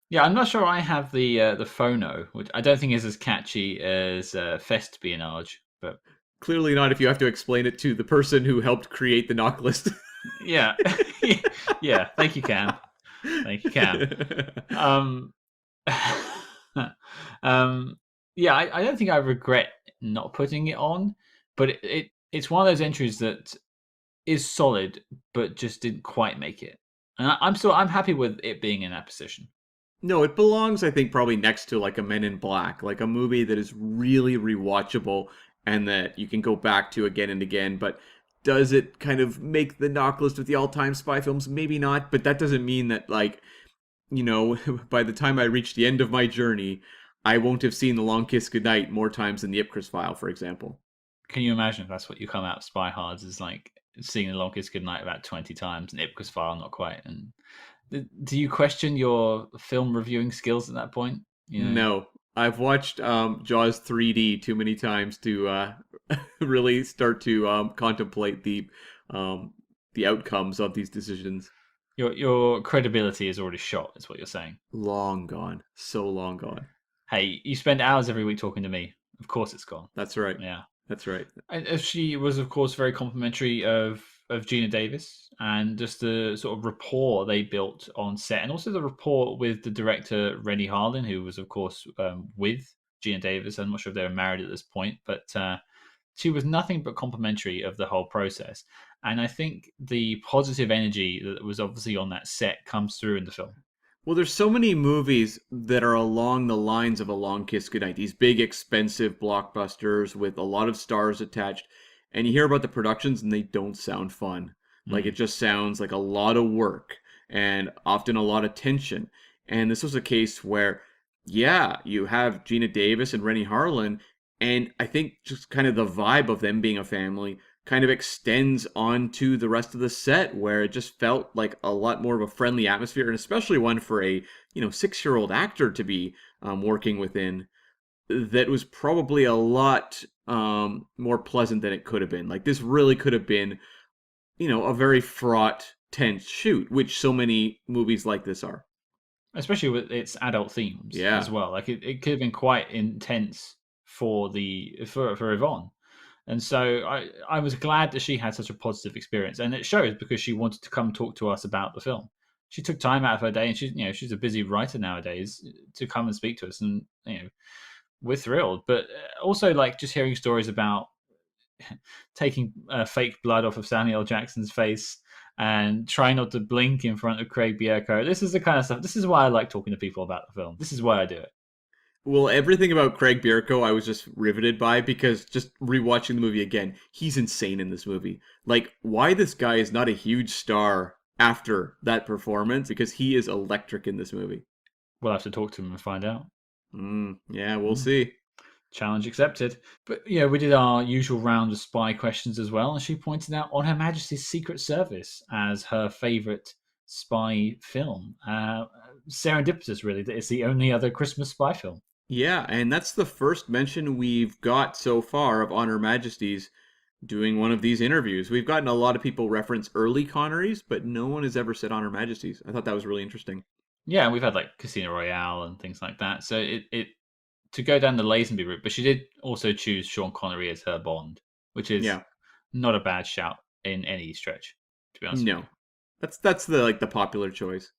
Yeah, I'm not sure I have the phono, which I don't think is as catchy as Festspionage, but Clearly not if you have to explain it to the person who helped create the knock list. yeah, yeah. Thank you, Cam. Thank you, Cam. Um, yeah, I don't think I regret not putting it on, but it's one of those entries that is solid, but just didn't quite make it. And I'm happy with it being in that position. No, it belongs, I think, probably next to like a Men in Black, like a movie that is really rewatchable and that you can go back to again and again. But does it kind of make the knock list with the all-time spy films? Maybe not, but that doesn't mean that, like, by the time I reach the end of my journey, I won't have seen The Long Kiss Goodnight more times than The Ipcress File, for example. Can you imagine if that's what you come out of SpyHards is like seeing The Long Kiss Goodnight about 20 times and Ipcress File not quite? And do you question your film reviewing skills at that point? No, I've watched Jaws 3D too many times to really start to contemplate the outcomes of these decisions. Your credibility is already shot, is what you're saying. Long gone, so long gone. Hey, you spend hours every week talking to me. Of course it's gone. That's right. Yeah. That's right. And she was, of course, very complimentary of Geena Davis and just the sort of rapport they built on set, and also the rapport with the director Renny Harlin, who was, of course, with Geena Davis. I'm not sure if they were married at this point, but she was nothing but complimentary of the whole process. And I think the positive energy that was obviously on that set comes through in the film. Well, there's so many movies that are along the lines of A Long Kiss Goodnight. These big, expensive blockbusters with a lot of stars attached. And you hear about the productions and they don't sound fun. Like, it just sounds like a lot of work and often a lot of tension. And this was a case where, yeah, you have Geena Davis and Renny Harlin, and I think just kind of the vibe of them being a family kind of extends onto the rest of the set, where it just felt like a lot more of a friendly atmosphere, and especially one for a 6-year-old actor to be working within. That was probably a lot more pleasant than it could have been. Like, this really could have been, a very fraught, tense shoot, which so many movies like this are. Especially with its adult themes as Yeah. well. Like it could have been quite intense for Yvonne. And so I was glad that she had such a positive experience, and it shows because she wanted to come talk to us about the film. She took time out of her day, and she's a busy writer nowadays, to come and speak to us, and we're thrilled. But also, like, just hearing stories about taking fake blood off of Samuel L. Jackson's face and trying not to blink in front of Craig Bierko. This is the kind of stuff. This is why I like talking to people about the film. This is why I do it. Well, everything about Craig Bierko I was just riveted by, because just rewatching the movie again, he's insane in this movie. Like, why this guy is not a huge star after that performance, because he is electric in this movie. We'll have to talk to him and find out. Yeah, we'll see. Challenge accepted. But we did our usual round of spy questions as well, and she pointed out On Her Majesty's Secret Service as her favorite spy film. Serendipitous, really, that it's the only other Christmas spy film. Yeah, and that's the first mention we've got so far of On Her Majesty's doing one of these interviews. We've gotten a lot of people reference early Connerys, but no one has ever said On Her Majesty's. I thought that was really interesting. Yeah, we've had like Casino Royale and things like that. So it to go down the Lazenby route, but she did also choose Sean Connery as her Bond, which is not a bad shout in any stretch, to be honest. No, that's the popular choice.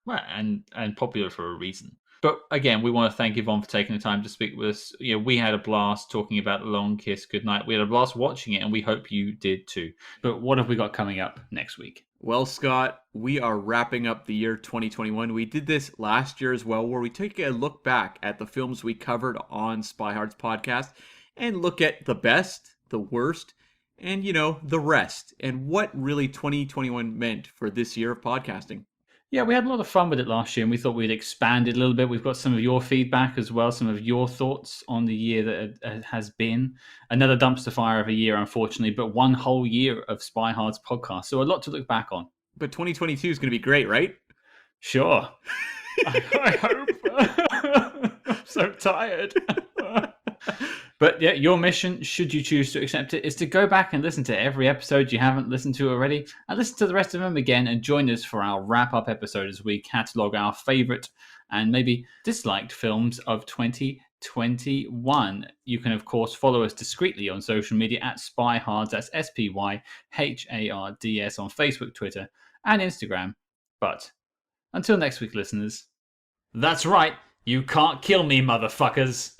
Well, and popular for a reason. But again, we want to thank Yvonne for taking the time to speak with us. We had a blast talking about Long Kiss Goodnight. We had a blast watching it, and we hope you did too. But what have we got coming up next week? Well, Scott, we are wrapping up the year 2021. We did this last year as well, where we took a look back at the films we covered on SpyHards Podcast and look at the best, the worst, and, the rest, and what really 2021 meant for this year of podcasting. Yeah, we had a lot of fun with it last year, and we thought we'd expand it a little bit. We've got some of your feedback as well, some of your thoughts on the year that has been. Another dumpster fire of a year, unfortunately, but one whole year of SpyHards podcast. So a lot to look back on. But 2022 is going to be great, right? Sure. I hope. I'm so tired. But yeah, your mission, should you choose to accept it, is to go back and listen to every episode you haven't listened to already, and listen to the rest of them again, and join us for our wrap-up episode as we catalogue our favourite and maybe disliked films of 2021. You can, of course, follow us discreetly on social media at SpyHards, that's SpyHards on Facebook, Twitter, and Instagram. But until next week, listeners, that's right, you can't kill me, motherfuckers.